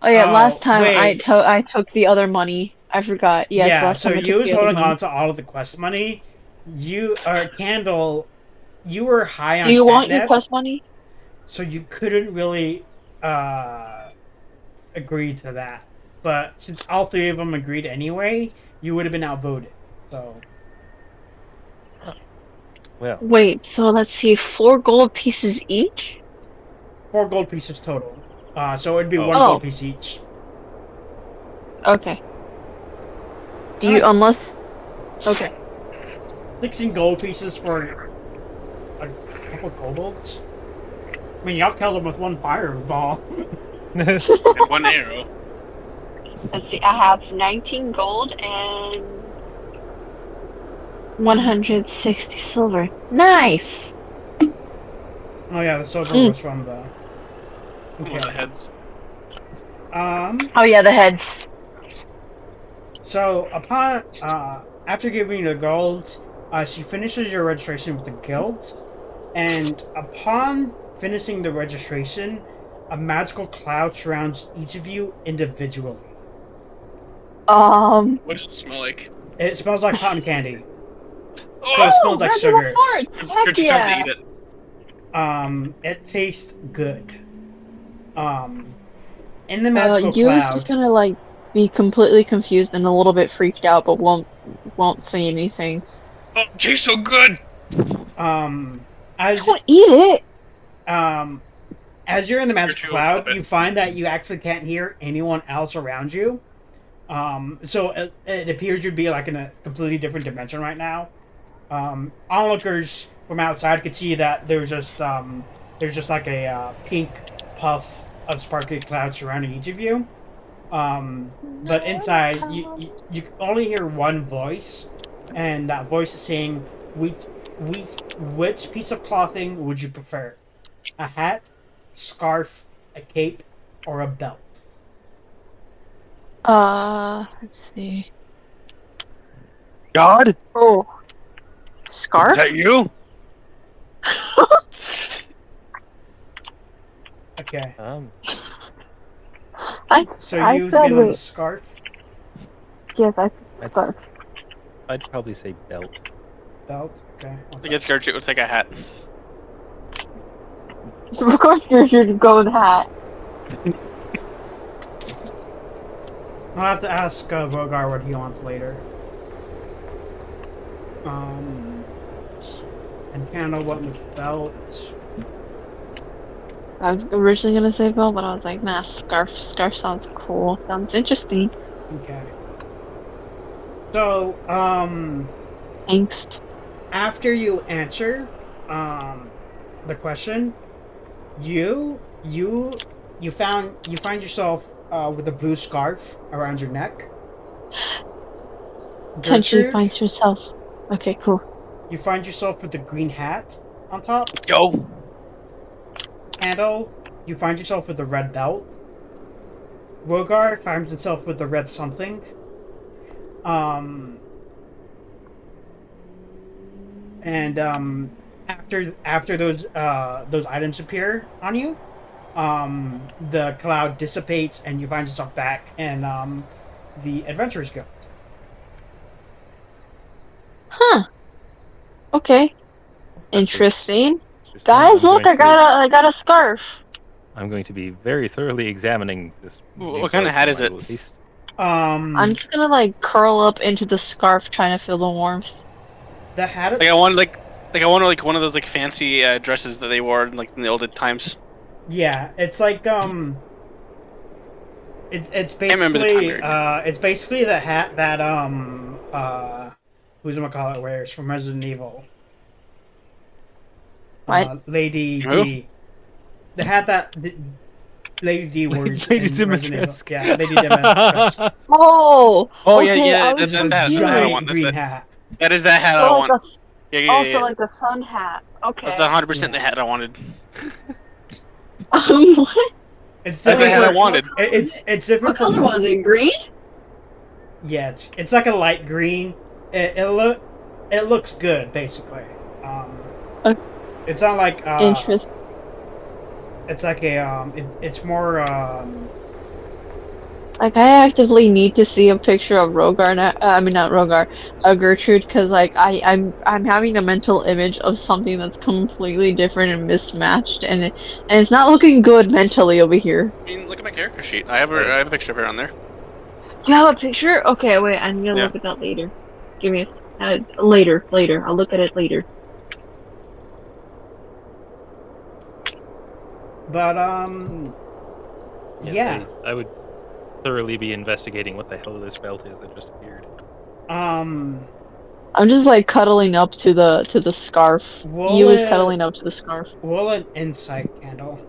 Oh yeah, Oh, last time wait. I took the other money. I forgot. Yes, Yeah, last so time I you took was the other holding money. on to all of the quest money. Candle, you were high Do on you want your catnip, quest money? so you couldn't really agree to that. But since all 3 of them agreed anyway, you would have been outvoted. So Well, Wait, so let's see, 4 gold pieces each? 4 gold pieces total. So it'd be Oh. 1 gold Oh. piece each. Okay. Do you, Alright. unless... Okay. 16 gold pieces for a couple kobolds. I mean, y'all killed them with 1 fireball. And 1 arrow. Let's see, I have 19 gold and 160 silver. Nice! Oh yeah, the silver was from the. One of the heads. Oh yeah, the heads. So upon after giving you the gold, she finishes your registration with the guild, and upon finishing the registration, a magical cloud surrounds each of you individually. What does it smell like? It smells like cotton candy. Oh, it smells like regular sugar. farts! Heck Scourge tries to yeah! eat it. It tastes good. In the magical Yu's cloud, just gonna like be completely confused and a little bit freaked out, but won't say anything. Oh, it tastes so good. as Don't eat it. as you're in the magical Your cloud, truth, you find that you actually can't hear anyone else around you. So it appears you'd be like in a completely different dimension right now. Onlookers from outside could see that there's just like a pink puff of sparkly cloud surrounding each of you. But inside, you can only hear one voice, and that voice is saying, which piece of clothing would you prefer? A hat, scarf, a cape, or a belt?" Let's see. God? Oh, scarf? Is that you? Okay. So I you said get on the wait. scarf, Yes, I said scarf. I'd probably say belt. belt. Okay. I think it's Gertrude. We'll take a hat. So of course you should go with hat. I'll have to ask Vogar what he wants later. And Candle went with belt. I was originally gonna say belt, but I was like, nah, scarf. Scarf sounds cool. Sounds interesting. Okay. So, Angst. after you answer, the question, you find yourself with a blue scarf around your neck. Potentially Gertrude, finds herself. Okay, cool. you find yourself with the green hat on top. Yo. Handle, you find yourself with the red belt. Rogar finds himself with the red something. Um, and after those items appear on you, the cloud dissipates and you find yourself back in the Adventurers Guild. Huh. Okay. That was Interesting. interesting. Guys, look, I got a scarf. I'm going to be very thoroughly examining this. new What kind of cloak hat on is my it? waist. I'm just gonna like curl up into the scarf trying to feel the warmth. The hat. Like I wanted like I wanted like one of those like fancy dresses that they wore like in the olden times. Yeah, it's like it's remember the time basically period. it's basically the hat that who's gonna call it wears from Resident Evil. What? Lady Who? D. The hat that Lady D wears Lady in Resident Evil. Dimitrescu. Yeah, Lady Dimitrescu. Oh, Oh okay. yeah. I was It's the That's the hat I want. giant green hat. That is that hat so I like want. a Yeah. like a sun hat. That's Okay. the 100% the Yeah. hat I wanted. What? It's That's the different hat I for wanted. it's different What color for was it? Green? yeah. It's like a light green. It looks good basically. Okay. It's not like Interest. it's like a it's more Like I actively need to see a picture of Rogar. I mean not Rogar, Gertrude, because like I'm having a mental image of something that's completely different and mismatched, and it's not looking good mentally over here. I mean, look at my character sheet. I have I have a picture of her on there. Do you have a picture? Okay, wait. I'm gonna Yeah. look at that later. Give me later. Later. I'll look at it later. but Yes, yeah. I would thoroughly be investigating what the hell this belt is that just appeared. Um I'm just like cuddling up to the scarf. Roll You is it. cuddling up to the scarf. Roll an insight candle.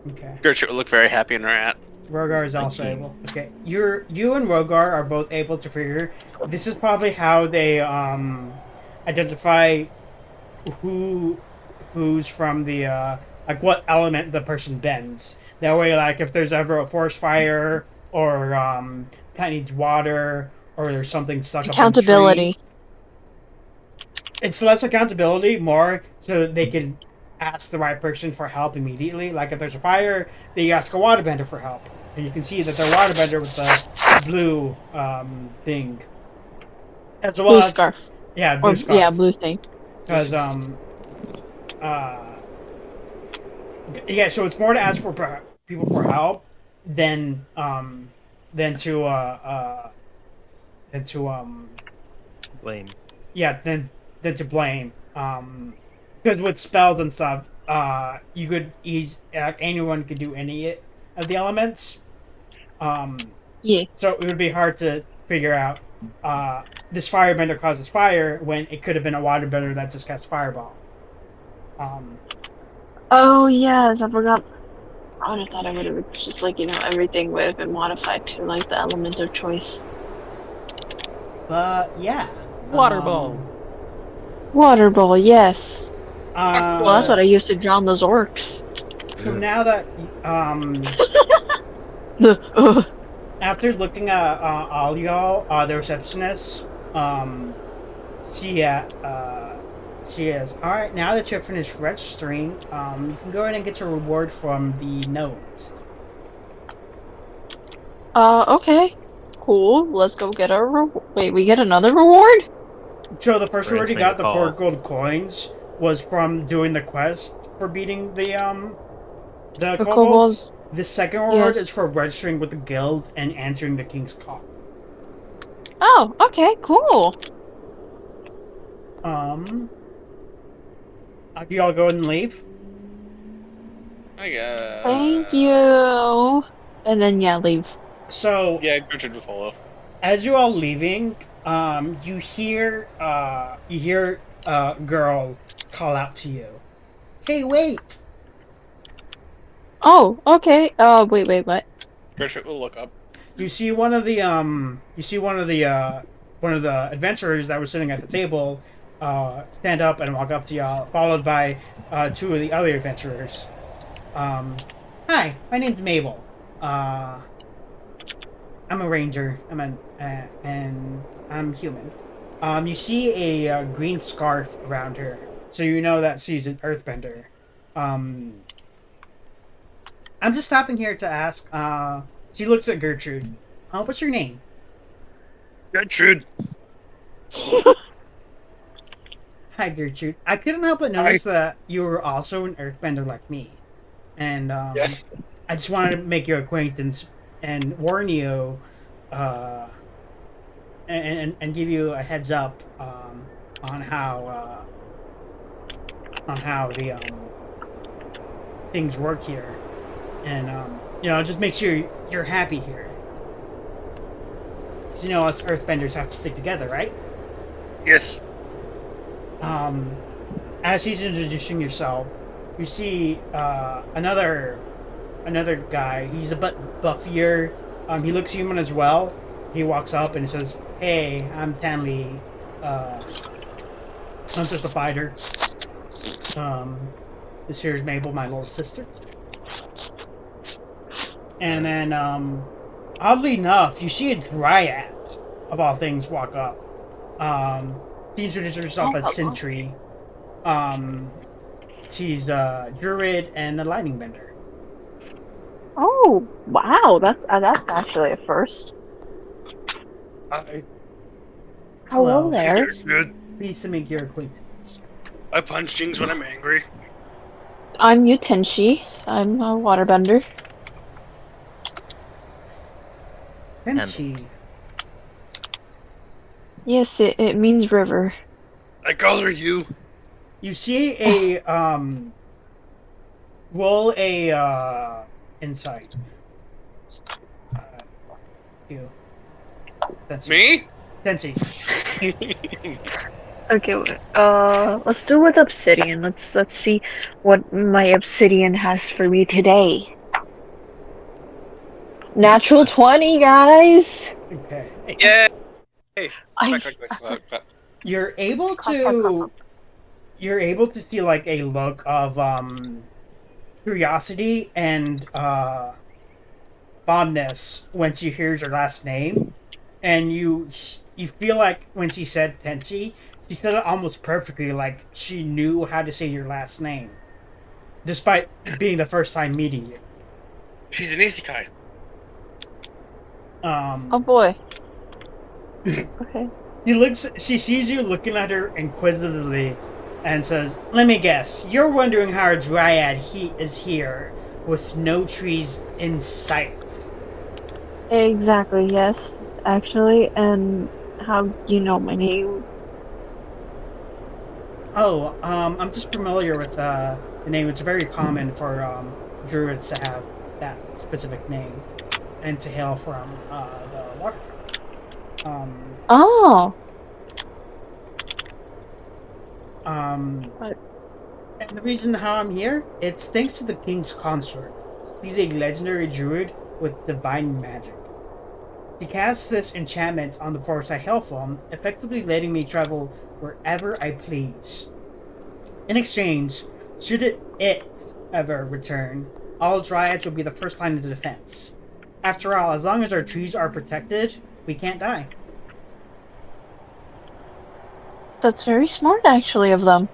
Okay. Gertrude would look very happy in her hat. Rogar is also 19. able. Okay. You and Rogar are both able to figure this is probably how they identify who's from the like what element the person bends. That way, like if there's ever a forest fire or plant needs water or there's something stuck up in a Accountability. tree. It's less accountability, more so they can ask the right person for help immediately. Like if there's a fire, they ask a waterbender for help, and you can see that they're waterbender with the blue thing, as well Blue as scarf. yeah, blue Or scarf. yeah, blue thing. Because uh, yeah, so it's more to ask for people for help than than to than to Blame. yeah than to blame because with spells and stuff you could anyone could do any of the elements Yeah. so it would be hard to figure out this firebender causes fire when it could have been a waterbender that just cast fireball. Oh yes, I forgot. I would have thought I would have just like everything would have been modified to like the element of choice. But yeah, Water ball. Water ball, yes. Uh, Well, that's what I used to drown those orcs. so now that The after looking at all y'all, the receptionist, she is all right. Now that you're finished registering, you can go ahead and get your reward from the gnomes. okay, cool. Let's go get our wait. We get another reward? So the first For reward you answering got, the the 4 call. gold coins, was from doing the quest for beating the kobolds. kobolds? The second reward Yes. is for registering with the guild and answering the king's call. Oh, okay, cool. Do y'all go ahead and leave? I guess. Thank you. And then yeah, leave. So Yeah, Gertrude will follow. as you all leaving, you hear a girl call out to you. Hey, wait! Oh, okay. Wait, what? Gertrude will look up. you see one of the one of the adventurers that was sitting at the table stand up and walk up to y'all, followed by two of the other adventurers. Hi, my name's Mabel. I'm a ranger. And I'm human. You see a green scarf around her, so you know that she's an earthbender. Um, I'm just stopping here to ask. She looks at Gertrude. What's your name? Gertrude. Hi, Gertrude. I couldn't help but notice that you were also an earthbender like me, and Yes. I just wanted to make your acquaintance and warn you, uh, and give you a heads up on how the things work here, and just make sure you're happy here. 'Cause, us Earthbenders have to stick together, right? Yes. Um, as he's introducing yourself, you see another guy. He's a bit buffier. He looks human as well. He walks up and says, "Hey, I'm Tanley. I'm just a fighter. This here is Mabel, my little sister." And then, oddly enough, you see a dryad, of all things, walk up. She introduces herself as Sentry. She's a druid and a lightning bender. Oh, wow, that's actually a first. I Hello there. Gertrude. Pleased to make your acquaintance. I punch things when I'm angry. I'm Yutenshi. I'm a waterbender. Tenchi. Yes, it means river. I call her you. You see a roll a insight. You. Tensi. Me? Tensi. Okay, let's do with obsidian. Let's see what my obsidian has for me today. Natural 20, guys. Okay. Yeah. I, Clap. You're able Clap, clap, clap, to see like a look of curiosity and fondness when she hears your last name, and you feel like when she said Tensi, she said it almost perfectly, like she knew how to say your last name, despite being the first time meeting you. She's an isekai. oh boy. Okay. She sees you looking at her inquisitively and says, "Let me guess, you're wondering how a dryad is here with no trees in sight." Exactly, yes. Actually, and how do you know my name? Oh, I'm just familiar with the name. It's very common for druids to have that specific name and to hail from the water tribe. Oh, And the reason how I'm here, it's thanks to the king's consort. He's a legendary druid with divine magic. He casts this enchantment on the forest I hail from, effectively letting me travel wherever I please. In exchange, should it ever return, all dryads will be the first line of defense. After all, as long as our trees are protected, we can't die. that's very smart, actually, of them.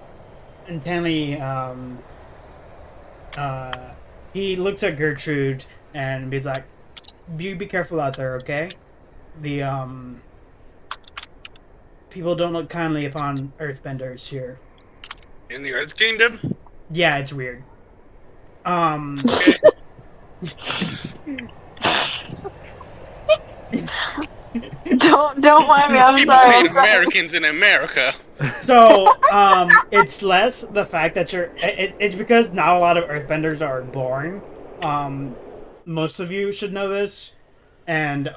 And Tanley, he looks at Gertrude and he's like, "You be careful out there, okay? The people don't look kindly upon earthbenders here." In the Earth Kingdom? Yeah, it's weird. Okay. Don't mind me. I'm People sorry. hate Americans in America. So, it's less the fact that it's because not a lot of earthbenders are born. Most of you should know this. And,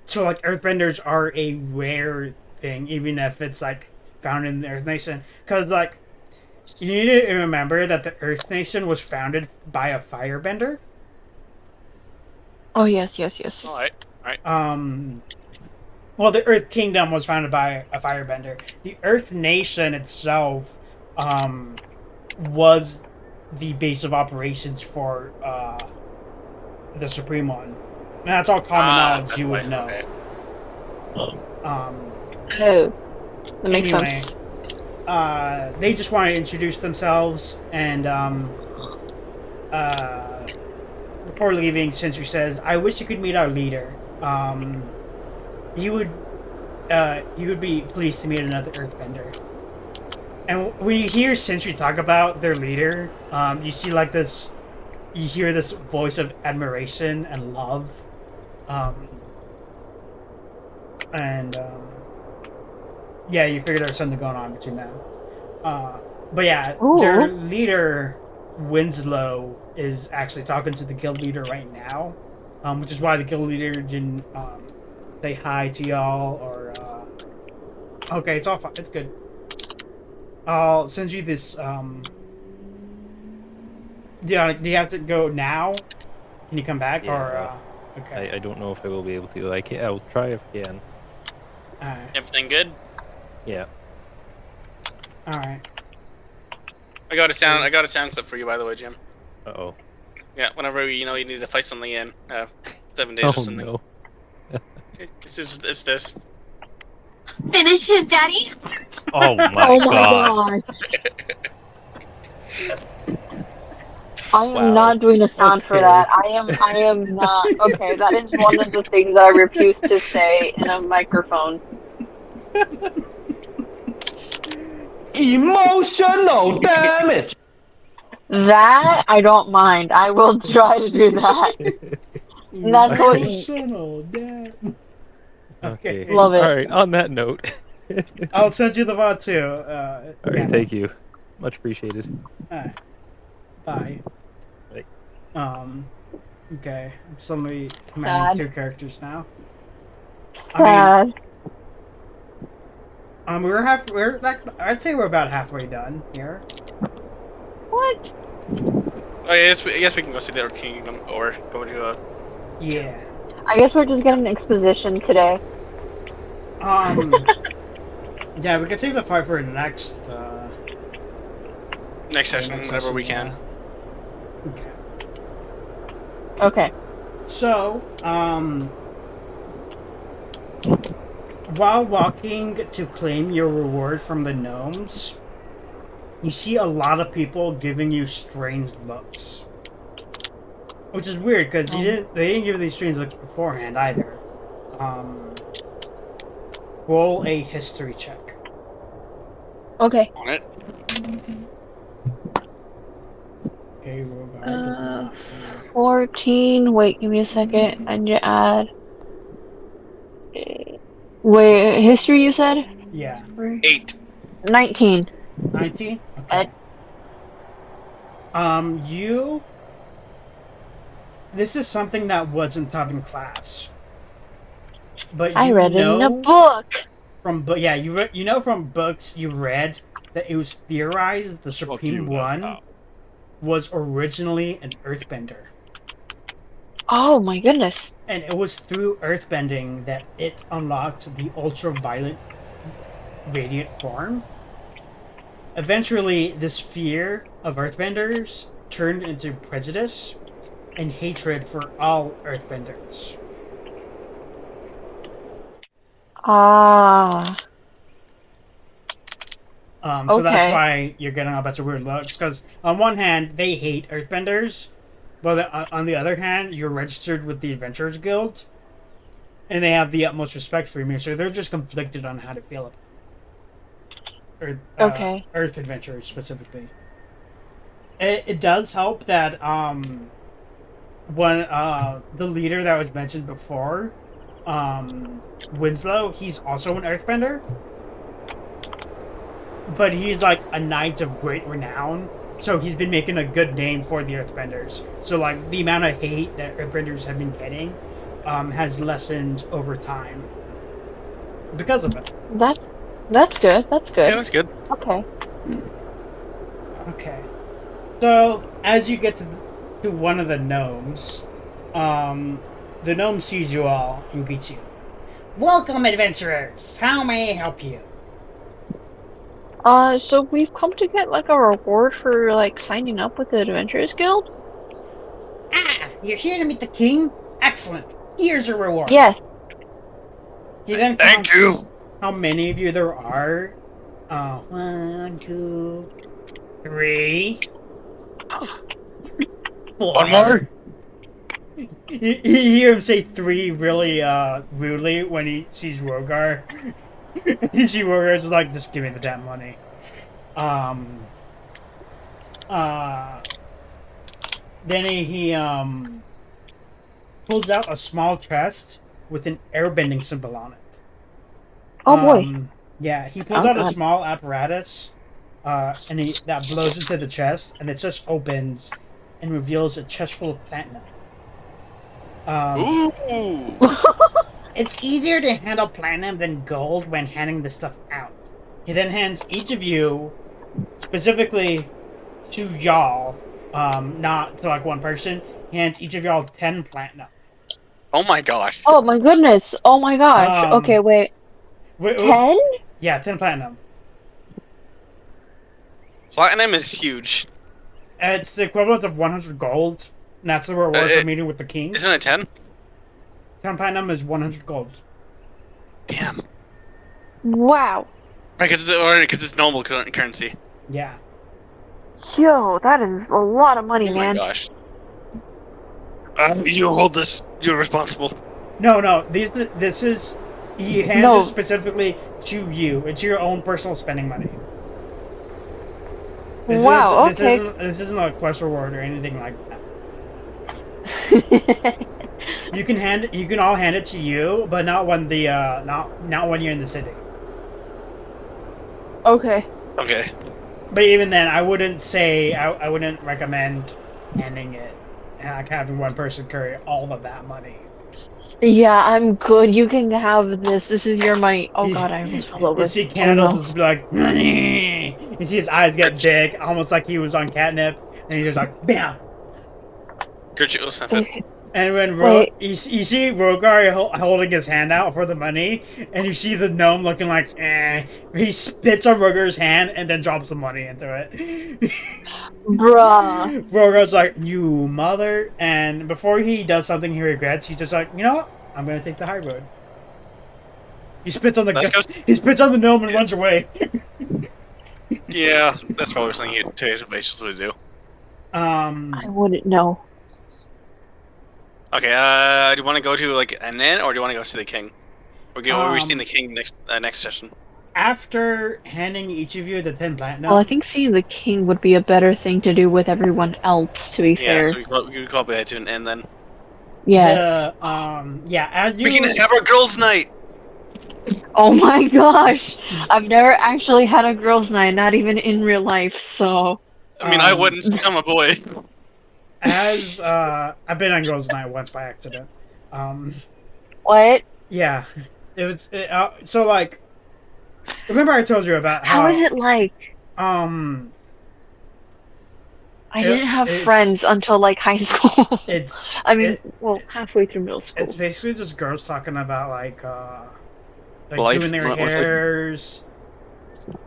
so, like, earthbenders are a rare thing, even if it's, like, found in the Earth Nation. Because, like, you need to remember that the Earth Nation was founded by a firebender. Oh yes, yes, yes. All right. Well, the Earth Kingdom was founded by a firebender. The Earth Nation itself was the base of operations for the Supreme One. And that's all common knowledge That's you why. would know. Okay. Um, Oh, that makes anyway, sense. they just want to introduce themselves, and before leaving, Sentry says, "I wish you could meet our leader. You would be pleased to meet another Earthbender." And when you hear Sentry talk about their leader, you see like this. You hear this voice of admiration and love, and yeah, you figure there's something going on between them. But yeah, their Ooh. leader Winslow is actually talking to the guild leader right now, which is why the guild leader didn't say hi to y'all or. Okay, it's all fine. It's good. I'll send you this. Yeah, do you have to go now? Can you come back or? Yeah. Okay. I don't know if I will be able to. I'll try if I can. Alright. Everything good? Yeah. Alright. I got a sound clip for you, by the way, Jim. Uh-oh. Yeah, whenever you need to fight something in 7 days or Oh something. no. It's this. Finish him, Daddy. Oh my Oh my god. god. I am Wow. not doing a sound for Okay. that. I am not. Okay, that is one of the things I refuse to say in a microphone. Emotional damage. That I don't mind. I will try to do that. That's what- Emotional, damn. Okay. Okay. Love it. All right. On that note. I'll send you the VOD too. All right. Thank you. Much appreciated. Bye. Bye. Okay. I'm suddenly commanding Sad. 2 characters now. Sad. We're like, I'd say we're about halfway done here. What? Oh, yeah, I guess we can go see the Earth Kingdom or go to Yeah. I guess we're just getting exposition today. Yeah, we can save the fight for the next next session whenever we can. yeah. Okay. Okay. So, while walking to claim your reward from the gnomes, you see a lot of people giving you strange looks. Which is weird, because they didn't give you these strange looks beforehand either. Roll a history check. Okay. On it. Okay, Rogar does not. 14. Wait, give me a second. I need to add. Wait, history you said? Yeah. 8. 19. 19? Okay. This is something that wasn't taught in class. But I read it in a book. You know from books you read that it was theorized the Supreme One was originally an earthbender. Oh my goodness. And it was through earthbending that it unlocked the ultraviolet radiant form. Eventually, this fear of earthbenders turned into prejudice and hatred for all earthbenders. Ah. So that's why you're getting all bunch of weird looks. Because on one hand, they hate earthbenders, but on the other hand, you're registered with the Adventurers Guild, and they have the utmost respect for you. So they're just conflicted on how to feel about Earth Adventurers specifically. It does help that when the leader that was mentioned before, Winslow, he's also an earthbender. But he's like a knight of great renown, so he's been making a good name for the earthbenders. So like the amount of hate that earthbenders have been getting has lessened over time because of it. That's good. That's good. Yeah, that's good. Okay. Okay. So as you get to one of the gnomes, The gnome sees you all and greets you. Welcome, adventurers. How may I help you? So we've come to get like a reward for like signing up with the Adventurers Guild? Ah, you're here to meet the king? Excellent. Here's your reward. Yes. He then Thank counts you. how many of you there are. 1, 2, 3, 4. One more. You hear him say 3 really rudely when he sees Rogar. You see Rogar's just like, just give me the damn money. Then he pulls out a small chest with an airbending symbol on it. Oh boy. Yeah, he pulls Oh, out a God. small apparatus, and that blows into the chest, and it just opens and reveals a chest full of platinum. Ooh. It's easier to handle platinum than gold when handing the stuff out. He then hands each of you, specifically to y'all, not to like one person, he hands each of y'all 10 platinum. Oh my gosh. Oh my goodness. Oh my gosh. Um, Okay, wait. Wait, 10? yeah, 10 platinum. Platinum is huge. It's the equivalent of 100 gold, and that's the reward for meeting with the king. Isn't it 10? 10 platinum is 100 gold. Damn. Wow. Right, because it's normal currency. Yeah. Yo, that is a lot of money, Oh my man. gosh. You hold this. You're responsible. No, this is... He hands No. it specifically to you. It's your own personal spending money. Wow, okay. This isn't a quest reward or anything like that. You can all hand it to you, but not when the not when you're in the city. Okay. Okay. But even then, I wouldn't say I wouldn't recommend handing it, like having one person carry all of that money. Yeah, I'm good. You can have this. This is your money. Oh god, I almost fell over. You see Oh, Candle no. just be like, money. You see his eyes get big, almost like he was on catnip, and he's just like, bam. Gertrude will sniff it. And when Wait. you see Rogar holding his hand out for the money, and you see the gnome looking like, eh. He spits on Rogar's hand and then drops the money into it. Bruh. Rogar's like, you mother. And before he does something he regrets, he's just like, you know what? I'm going to take the high road. He spits on the gnome and runs away. Yeah, that's probably something today's Vacious would do. I wouldn't know. Okay, do you want to go to like an inn, or do you want to go see the king? We're seeing the king next session. After handing each of you the 10 platinum, Well, I think seeing the king would be a better thing to do with everyone else, to be Yeah, fair. so we could probably head to an inn then. Yes. as you We can have our girls' night. Oh my gosh! I've never actually had a girls' night, not even in real life, so... I mean, I wouldn't. I'm a boy. as I've been on girls' night once by accident. What? Yeah, it was so like. Remember I told you about How is it like? I didn't have it's- friends until, like, high school. It's I mean, well, halfway through middle school. it's basically just girls talking about like Life, doing their mostly. hairs,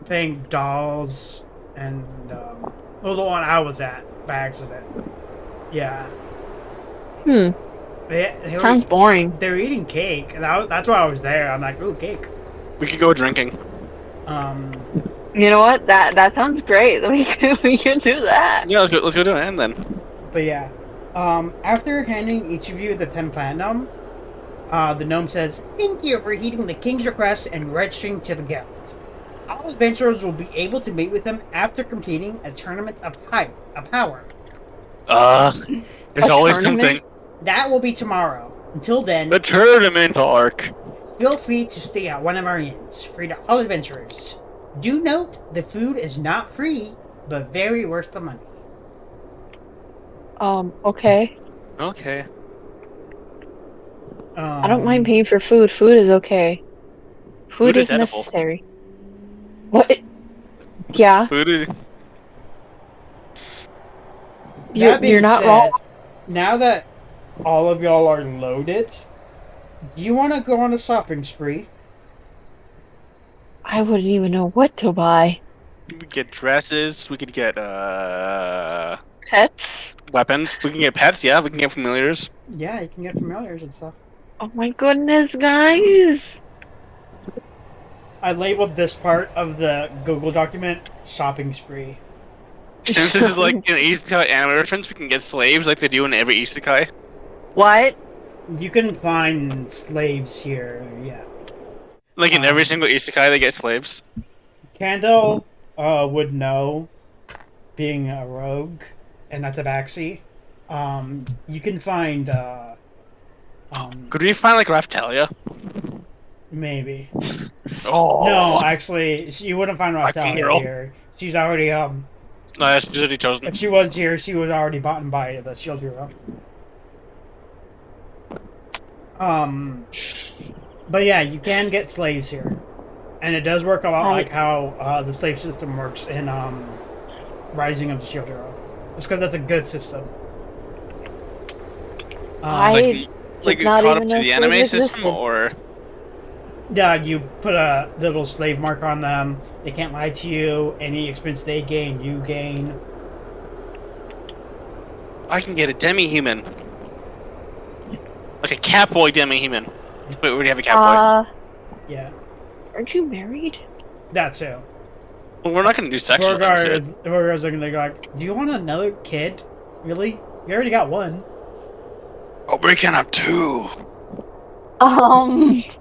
playing dolls, and well, the one I was at by accident. Yeah. They Sounds boring. They were eating cake, and that's why I was there. I'm like, ooh, cake. We could go drinking. You know what? That sounds great. We can do that. Yeah, let's go to an inn then. But yeah, after handing each of you the 10 platinum, the gnome says, "Thank you for heeding the king's request and registering to the guild. All adventurers will be able to meet with him after completing a tournament of power. There's A always tournament? something. That will be tomorrow. Until then, The tournament arc. feel free to stay at one of our inns, free to all adventurers. Do note, the food is not free, but very worth the money." Okay. Okay. I don't mind paying for food. Food is okay. Food is edible. necessary. What? Yeah, Food is. That being you're not said, wrong. Now that all of y'all are loaded. Do you want to go on a shopping spree? I wouldn't even know what to buy. We could get dresses. We could get Pets? weapons. We can get pets. Yeah, we can get familiars. Yeah, you can get familiars and stuff. Oh my goodness, guys! I labeled this part of the Google document shopping spree. Since this is like an isekai anime reference, we can get slaves like they do in every isekai. What? You can find slaves here, yeah. Like in every single isekai, they get slaves. Candle would know, being a rogue and a tabaxi. You can find Could we find like Raftalia? maybe. Oh No, actually, you wouldn't find Fucking Raptalia girl. here. She's already no, that's already chosen. if she was here, she was already bought and by the Shield Hero. But yeah, you can get slaves here, and it does work a lot like how the slave system works in Rising of the Shield Hero, just because that's a good system. I Like did not caught up even to know the anime slaves system, existed. or Yeah, you put a little slave mark on them. They can't lie to you. Any expense they gain, you gain. I can get a demi-human, like a catboy demi-human. Wait, we already have a catboy. Yeah, Aren't you married? that's it. Well, we're not going to do sexual things here. Burgers are gonna go like, do you want another kid? Really? You already got one. Oh, we can have two. It's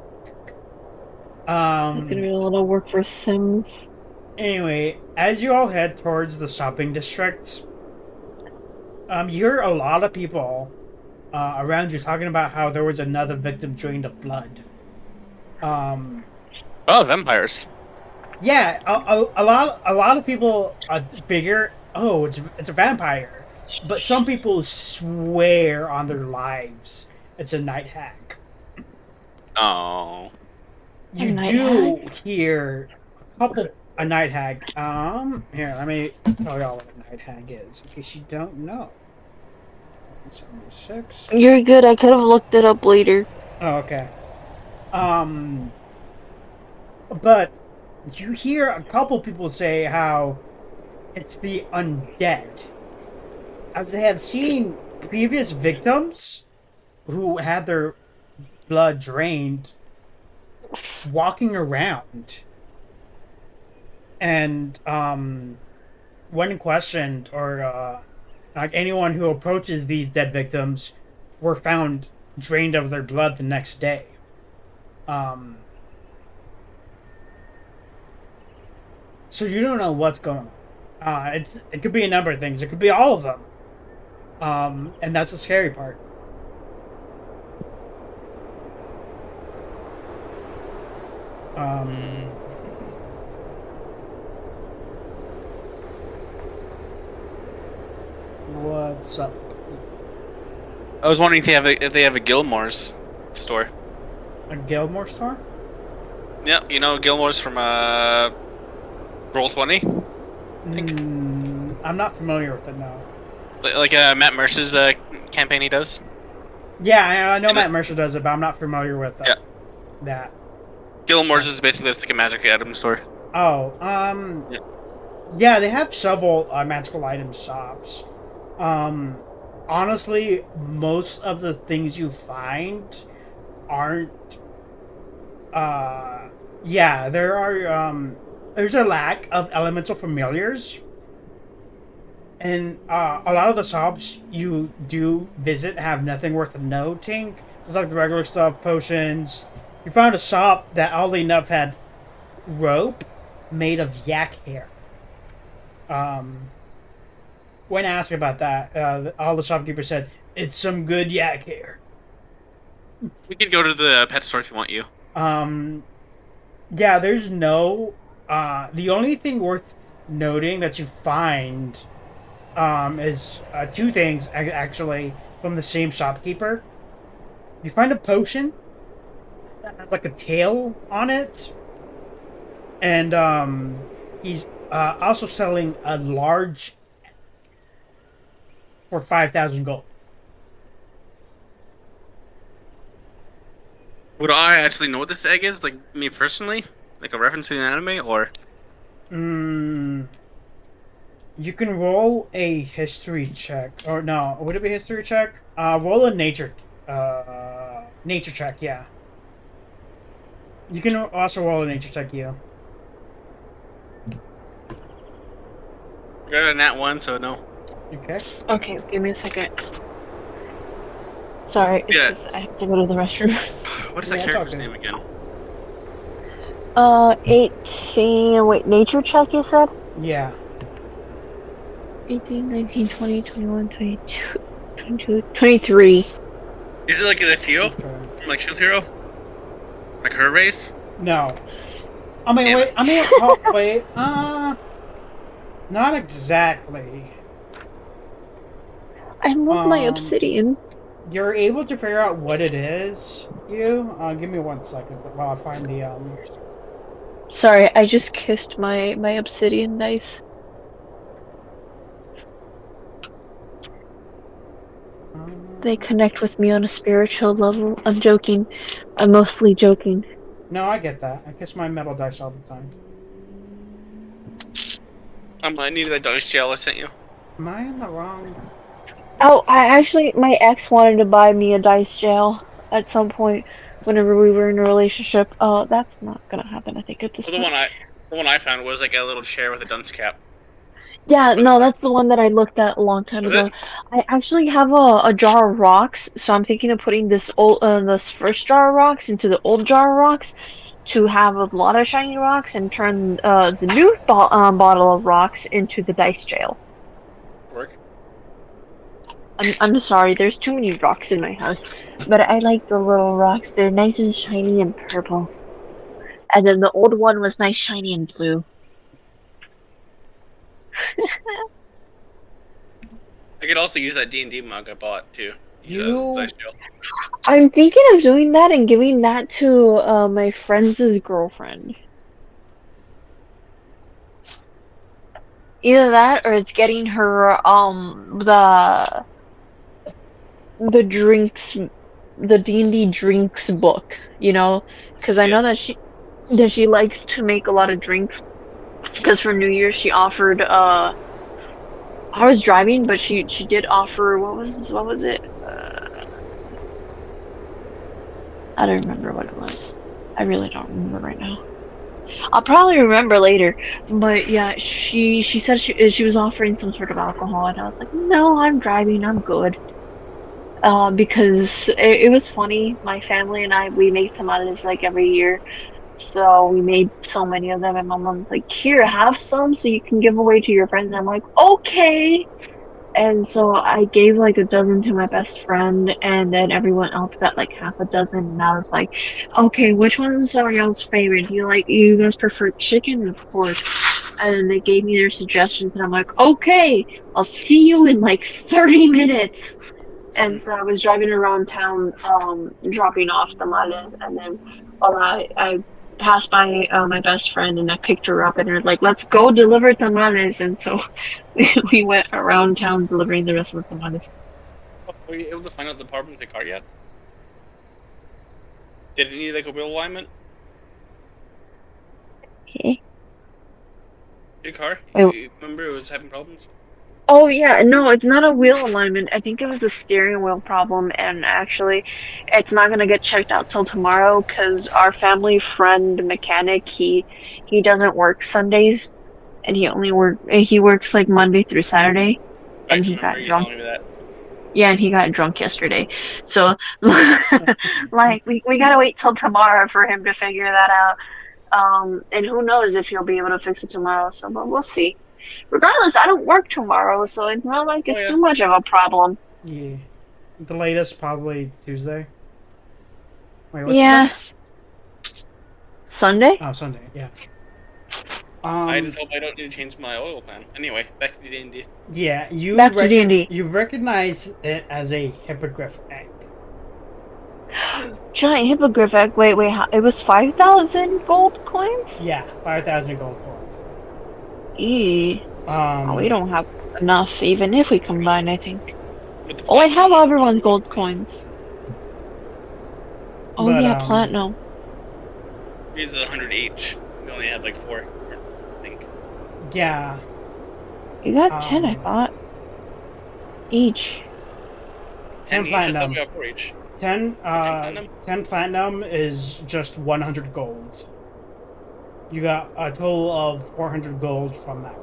gonna be a lot of work for Sims. Anyway, as you all head towards the shopping district, you hear a lot of people around you talking about how there was another victim drained of blood. Oh, vampires. Yeah, a lot of people figure, oh, it's a vampire, but some people swear on their lives it's a night hag. Oh. You A night do hag? hear a night hag. Here, let me tell y'all what a night hag is, in case you don't know. 76. You're good. I could have looked it up later. Oh, okay. But you hear a couple people say how it's the undead. As they have seen previous victims who had their blood drained walking around. And when questioned, or like anyone who approaches these dead victims were found drained of their blood the next day. So you don't know what's going on. It could be a number of things. It could be all of them. And that's the scary part. What's up? I was wondering if they have a Gilmore's store. A Gilmore store? Yeah, you know Gilmore's from Roll20? I'm not familiar with it, no. Like Matt Mercer's campaign he does. Yeah, I know Matt Mercer does it, but I'm not familiar with that. Gilmore's is basically just like a magic item store. Oh, yeah, they have several magical item shops. Honestly, most of the things you find aren't. Yeah, there are. There's a lack of elemental familiars, and a lot of the shops you do visit have nothing worth noting. Just like the regular stuff, potions. You found a shop that, oddly enough, had rope made of yak hair. When asked about that, all the shopkeepers said, it's some good yak hair. We could go to the pet store if you want you. Yeah, there's no... the only thing worth noting that you find is two things, actually, from the same shopkeeper. You find a potion that has like a tail on it. And he's also selling a large for 5,000 gold. Would I actually know what this egg is? Like me personally, like a reference to an anime, or You can roll a history check, or no? Would it be a history check? Roll a nature check. Yeah. You can also roll a nature check. Yeah. I got a nat 1, so no. Okay. Okay, give me a second. Sorry, it's Yeah. because I have to go to the restroom. What is Yeah, that it's character's okay. name again? 18. Wait, nature check you said? Yeah. 18, 19, 20, 21, 22, 22, 23. Is it like the Theo Okay. from like Shield Hero? Like her race? No. I mean, Damn wait. it. I mean, wait. Not exactly. I love my Um, obsidian. You're able to figure out what it is. Give me 1 second while I find the Sorry, I just kissed my obsidian dice. They connect with me on a spiritual level. I'm joking. I'm mostly joking. No, I get that. I kiss my metal dice all the time. I needed that dice gel I sent you. Am I in the wrong? Oh, my ex wanted to buy me a dice jail at some point whenever we were in a relationship. Oh, that's not gonna happen, I think, at this Well, point. the one I found was like a little chair with a dunce cap. Yeah, But no, that's the one that I looked at a long time was ago. it? I actually have a jar of rocks, so I'm thinking of putting this first jar of rocks into the old jar of rocks to have a lot of shiny rocks and turn the new bottle of rocks into the dice jail. Work. I'm sorry, there's too many rocks in my house, but I like the little rocks. They're nice and shiny and purple. And then the old one was nice, shiny, and blue. I could also use that D&D mug I bought too. Use that as a You dice gel. I'm thinking of doing that and giving that to my friend's girlfriend. Either that or it's getting her the drinks the D&D drinks book, because I Yeah. know that she likes to make a lot of drinks because for New Year's she offered I was driving, but she did offer what was it? I don't remember what it was. I really don't remember right now. I'll probably remember later, but yeah, she said she was offering some sort of alcohol, and I was like, no, I'm driving, I'm good. Because it was funny. My family and I we make tamales like every year, so we made so many of them, and my mom's like, here, have some so you can give away to your friends. And I'm like, okay. And so I gave like a dozen to my best friend, and then everyone else got like half a dozen. And I was like, okay, which ones are y'all's favorite? You guys prefer chicken or pork? And then they gave me their suggestions, and I'm like, okay, I'll see you in like 30 minutes. And so I was driving around town, dropping off tamales, and then I passed by my best friend, and I picked her up, and her like, let's go deliver tamales. And so we went around town delivering the rest of the tamales. Oh, were you able to find out the problem with the car yet? Did it need like a wheel alignment? Okay. Your car? Wait, You remember it was having problems? oh yeah, no, it's not a wheel alignment. I think it was a steering wheel problem, and actually, it's not gonna get checked out till tomorrow because our family friend mechanic he doesn't work Sundays, and he works like Monday through Saturday, I and he remember got you drunk. telling me that. Yeah, and he got drunk yesterday. So, like, we gotta wait till tomorrow for him to figure that out. And who knows if he'll be able to fix it tomorrow. So, but we'll see. Regardless, I don't work tomorrow, so it's not like Oh it's yeah. too much of a problem. Yeah. The latest probably Tuesday. Wait, what's Yeah. today? Sunday? Oh, Sunday. Yeah. I just hope I don't need to change my oil pan. Anyway, back to the D&D. Yeah. Back to D&D. You recognize it as a hippogriff egg. Giant hippogriff egg. Wait, it was 5,000 gold coins? Yeah, 5,000 gold coins. Eee. Oh, we don't have enough, even if we combine, I think. With the Oh, I have platinum, everyone's gold coins. Oh But yeah, platinum. These are 100 each. We only had like 4, I think. yeah, You got 10, I um, thought. Each. 10 10 each? I thought we platinum. got 4 each. 10 10 platinum? 10 platinum is just 100 gold. You got a total of 400 gold from that,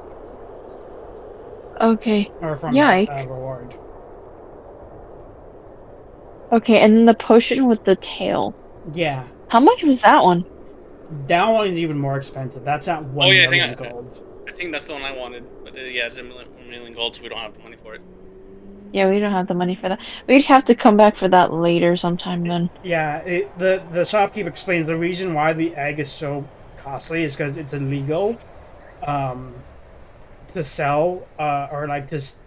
Okay. or from that Yike. reward. Okay, and then the potion with the tail. Yeah, How much was that one? that one is even more expensive. That's at Oh 1 yeah, million gold. I think that's the one I wanted. But yeah, it's a 1 million gold, so we don't have the money for it. Yeah, we don't have the money for that. We'd have to come back for that later sometime then. Yeah, the shopkeep explains the reason why the egg is so costly is because it's illegal um, to sell or like it's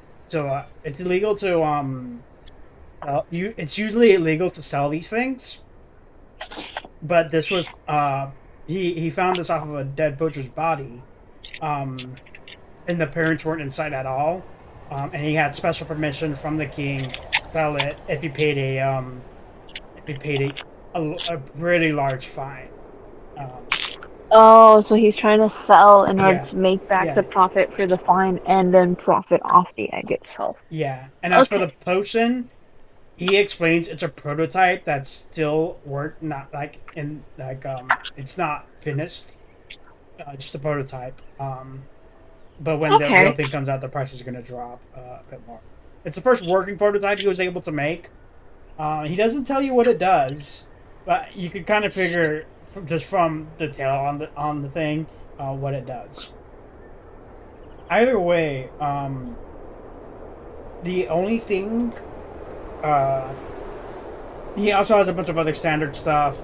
illegal to it's usually illegal to sell these things, but this was he found this off of a dead butcher's body, um, and the parents weren't inside at all, and he had special permission from the king to sell it if he paid a pretty large fine. Um, Oh, so he's trying to sell in order yeah, to make back the yeah, profit for the fine and then profit off the egg itself. yeah. And as for the Okay. potion, he explains it's a prototype that's still not like in like it's not finished, just a prototype. But when the real Okay. thing comes out, the price is going to drop a bit more. It's the first working prototype he was able to make. He doesn't tell you what it does, but you could kind of figure just from the tail on the thing what it does. Either way, the only thing uh, he also has a bunch of other standard stuff.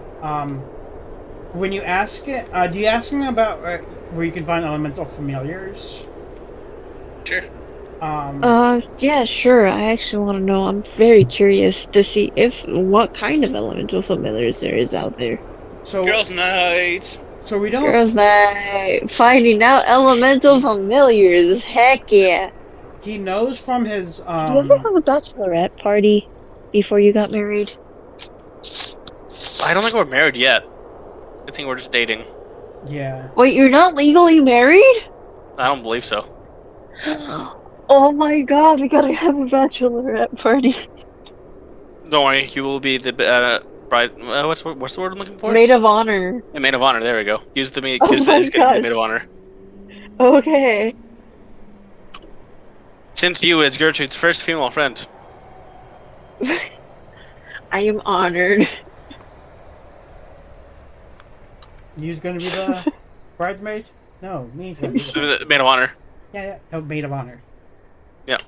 When you ask it, do you ask him about where you can find elemental familiars? Sure. Yeah, sure. I actually want to know. I'm very curious to see what kind of elemental familiars there is out there. So, Girls' night. so we don't. Girls' night, finding out elemental familiars. Heck yeah. He knows from his Did you ever have a bachelorette party before you got married? I don't think we're married yet. I think we're just dating. Yeah. Wait, you're not legally married? I don't believe so. Oh my god, we gotta have a bachelorette party. Don't worry, you will be the bride. What's the word I'm looking for? Maid of honor. A maid of honor. There we go. Use the maid. Oh Use my it's gonna be the gosh. maid of honor. Okay. Since you is Gertrude's first female friend. I am honored. You's gonna be the bridesmaid? No, me's gonna be the The maid of honor. yeah. No, maid of honor. Yeah.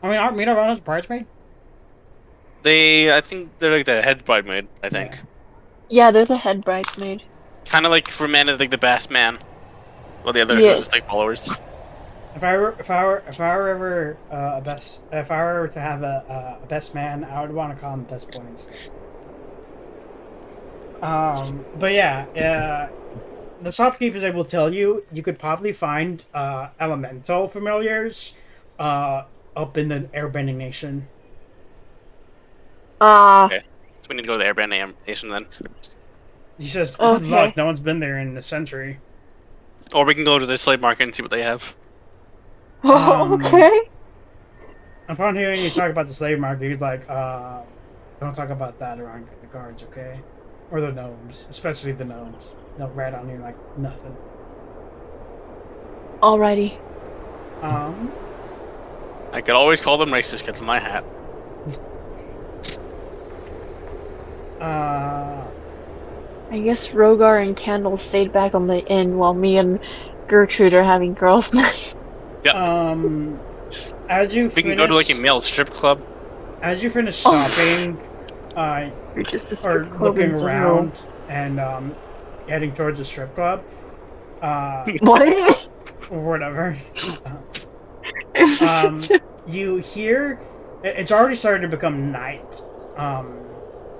I mean, aren't maid of honor's bridesmaid? I think they're like the head bridesmaid. I think. Yeah. Yeah, there's a head bridesmaid. Kind of like for men, is like the best man. Well, the others are Yes. just like followers. If I were ever if I were to have a best man, I would want to call him best boy instead. But yeah, the shopkeepers I will tell you, you could probably find elemental familiars up in the Airbending Nation. Okay. So we need to go to the Airband Nation then. He says, "Good Okay. luck. No one's been there in a century." Or we can go to the slave market and see what they have. Okay. Upon hearing you talk about the slave market, he's like, "Don't talk about that around the guards, okay? Or the gnomes, especially the gnomes. They'll rat on you like nothing." Alrighty. I could always call them racist. Gets in my hat. I guess Rogar and Candle stayed back on the inn while me and Gertrude are having girls' night. As you We can go to like a male strip club. as you finish shopping, You're just a or strip club looking in general. around and heading towards the strip club, What? or whatever, you hear it's already starting to become night,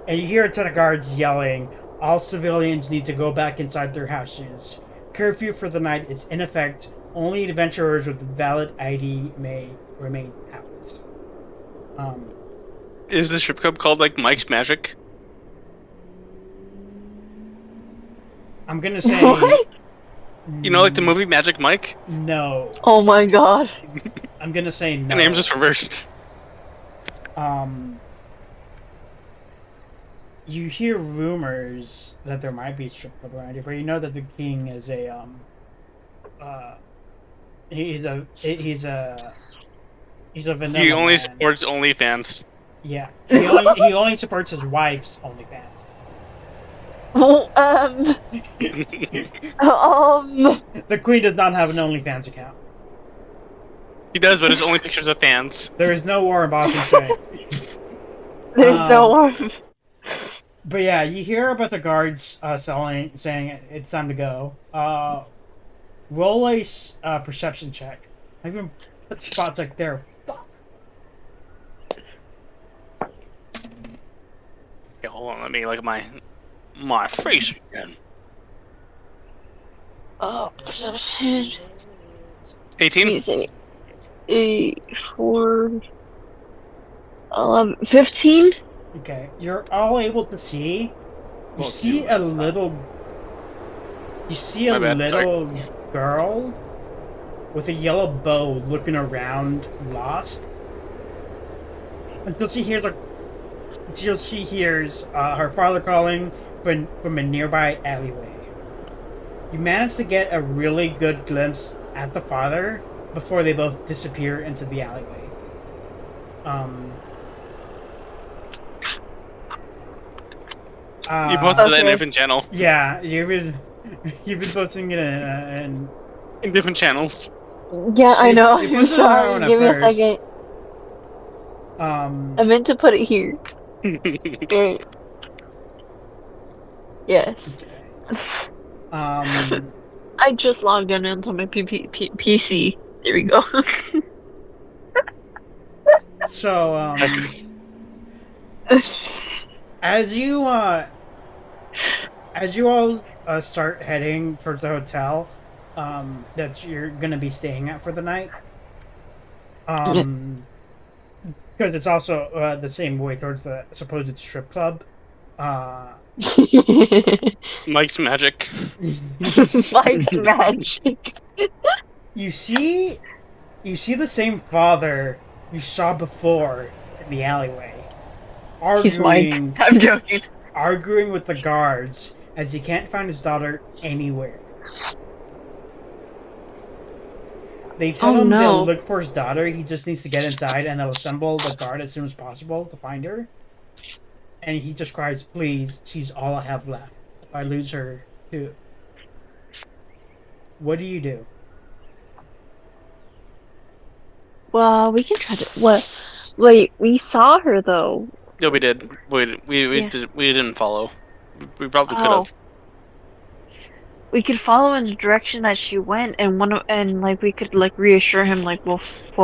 and you hear a ton of guards yelling, "All civilians need to go back inside their houses. Curfew for the night is in effect. Only adventurers with valid ID may remain out." Is the strip club called like Mike's Magic? I'm gonna say What? You know, like the movie Magic Mike? no. Oh my god. I'm gonna say no. The name just reversed. You hear rumors that there might be a strip club around here, but you know that the king is a uh he's a He vanilla only man. supports OnlyFans. Yeah, he only supports his wife's OnlyFans. Well, The queen does not have an OnlyFans account. He does, but it's only pictures of fans. There is no war in Boston saying. there's no one. But yeah, you hear about the guards saying it's time to go. Roll a perception check. I even put spot check there. Fuck. Okay, hold on, let me look at my face again. Oh, shit. 18? Easy. 8, 4, 11, 15? Okay, you're all able to see. You Well, see you- a little. You see a My bad, sorry. little girl with a yellow bow looking around, lost. Until she hears her father calling from a nearby alleyway. You manage to get a really good glimpse at the father before they both disappear into the alleyway. You posted it in a Okay. different channel. Yeah, you've been posting it in In different channels. Yeah, I know. You I'm put it around sorry. at Give me a first. second. I meant to put it here. Okay. Yes. I just logged in onto my PC. There we go. So as you all start heading towards the hotel that you're gonna be staying at for the night, because it's also the same way towards the supposed strip club. Mike's magic. Mike's magic. You see the same father you saw before in the alleyway, He's Mike. I'm joking. arguing with the guards as he can't find his daughter anywhere. They tell Oh, him no. they'll look for his daughter. He just needs to get inside, and they'll assemble the guard as soon as possible to find her. And he just cries, "Please, she's all I have left. If I lose her, too." What do you do? Well, we can try to. What? Wait, we saw her though. Yeah, we did. We Yeah. didn't follow. We probably could Oh. have. We could follow in the direction that she went, and like we could like reassure him like we'll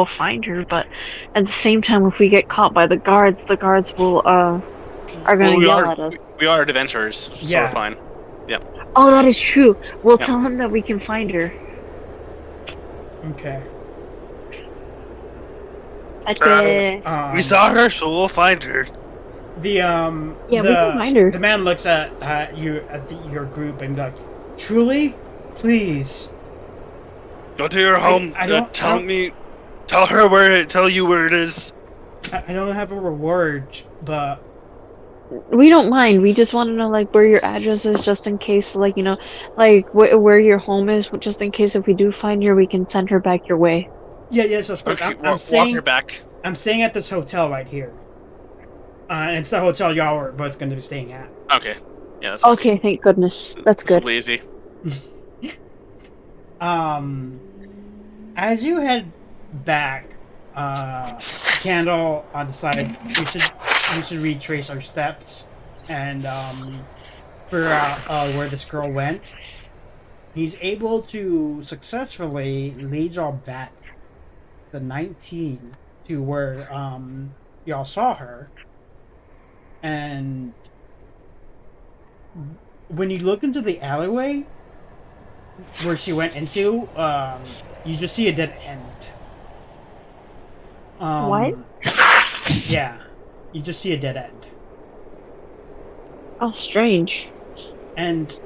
find her. But at the same time, if we get caught by the guards will are gonna we yell are at us. we are adventurers, so Yeah. we're fine. Oh, that is true. We'll Yeah. tell him that we can find her. Okay. Sidekick. We saw her, so we'll find her. Yeah, we can find her. The man looks at your group and like, "Truly, please." Go to your home. I don't- tell you where it is. I don't have a reward, but We don't mind. We just want to know like where your address is, just in case, like like where your home is, just in case if we do find her, we can send her back your way. yes, of course. Okay, I'm walk staying. her back. I'm staying at this hotel right here. And it's the hotel y'all are both going to be staying at. Okay. Yeah. That's fine. Okay, thank goodness. That's good. Lazy. As you head back, Candle decided we should retrace our steps and figure out where this girl went. He's able to successfully lead y'all back the 19 to where y'all saw her, and when you look into the alleyway where she went into, you just see a dead end. What? Yeah, you just see a dead end. Oh, strange. And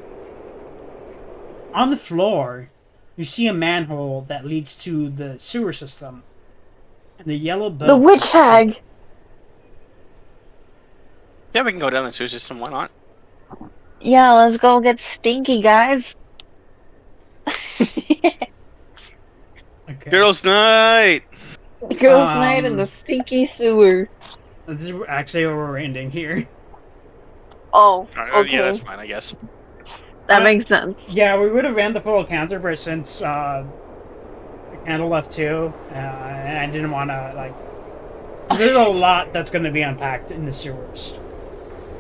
On the floor, you see a manhole that leads to the sewer system, and the yellow The boat. witch next to hag. it. Yeah, we can go down the sewer system. Why not? Yeah, let's go get stinky, guys. Okay. Girls' night. Girls' night in the stinky sewer. This is actually where we're ending here. Oh, Yeah, that's okay. fine, I guess. That makes sense. Yeah, we would have ran the full counter, but since the candle left too, and I didn't want to like. There's a lot that's going to be unpacked in the sewers,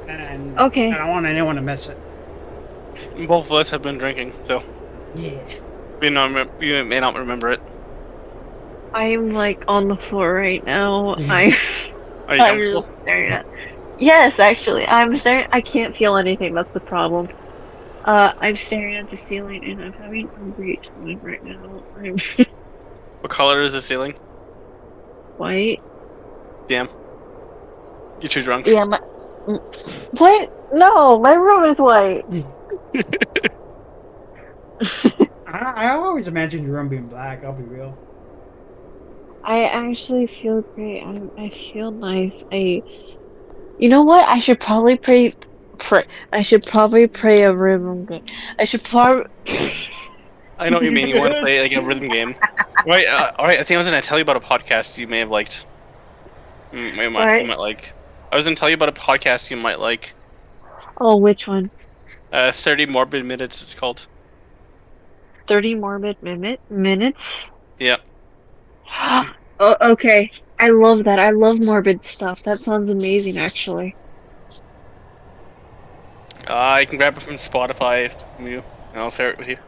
and Okay. I don't want anyone to miss it. Both of us have been drinking, so Yeah. we may not remember it. I'm like on the floor right now. Are you I'm comfortable? just staring at. Yes, actually, I'm staring. I can't feel anything. That's the problem. I'm staring at the ceiling and I'm having a great time right now. I'm What color is the ceiling? white. Damn. You're too drunk. Yeah, what? No, my room is white. I always imagine your room being black. I'll be real. I actually feel great. I feel nice. You know what? I should probably pray. I should probably pray a rhythm game. I should probably. I know what you mean. You want to play like a rhythm game. Right, alright, I think I was going to tell you about a podcast you may have liked. You might like. I was going to tell you about a podcast you might like. Oh, which one? 30 Morbid Minutes, it's called. 30 morbid minutes? Yeah. Oh, okay. I love that. I love morbid stuff. That sounds amazing, actually. I can grab it from Spotify from you, and I'll share it with you.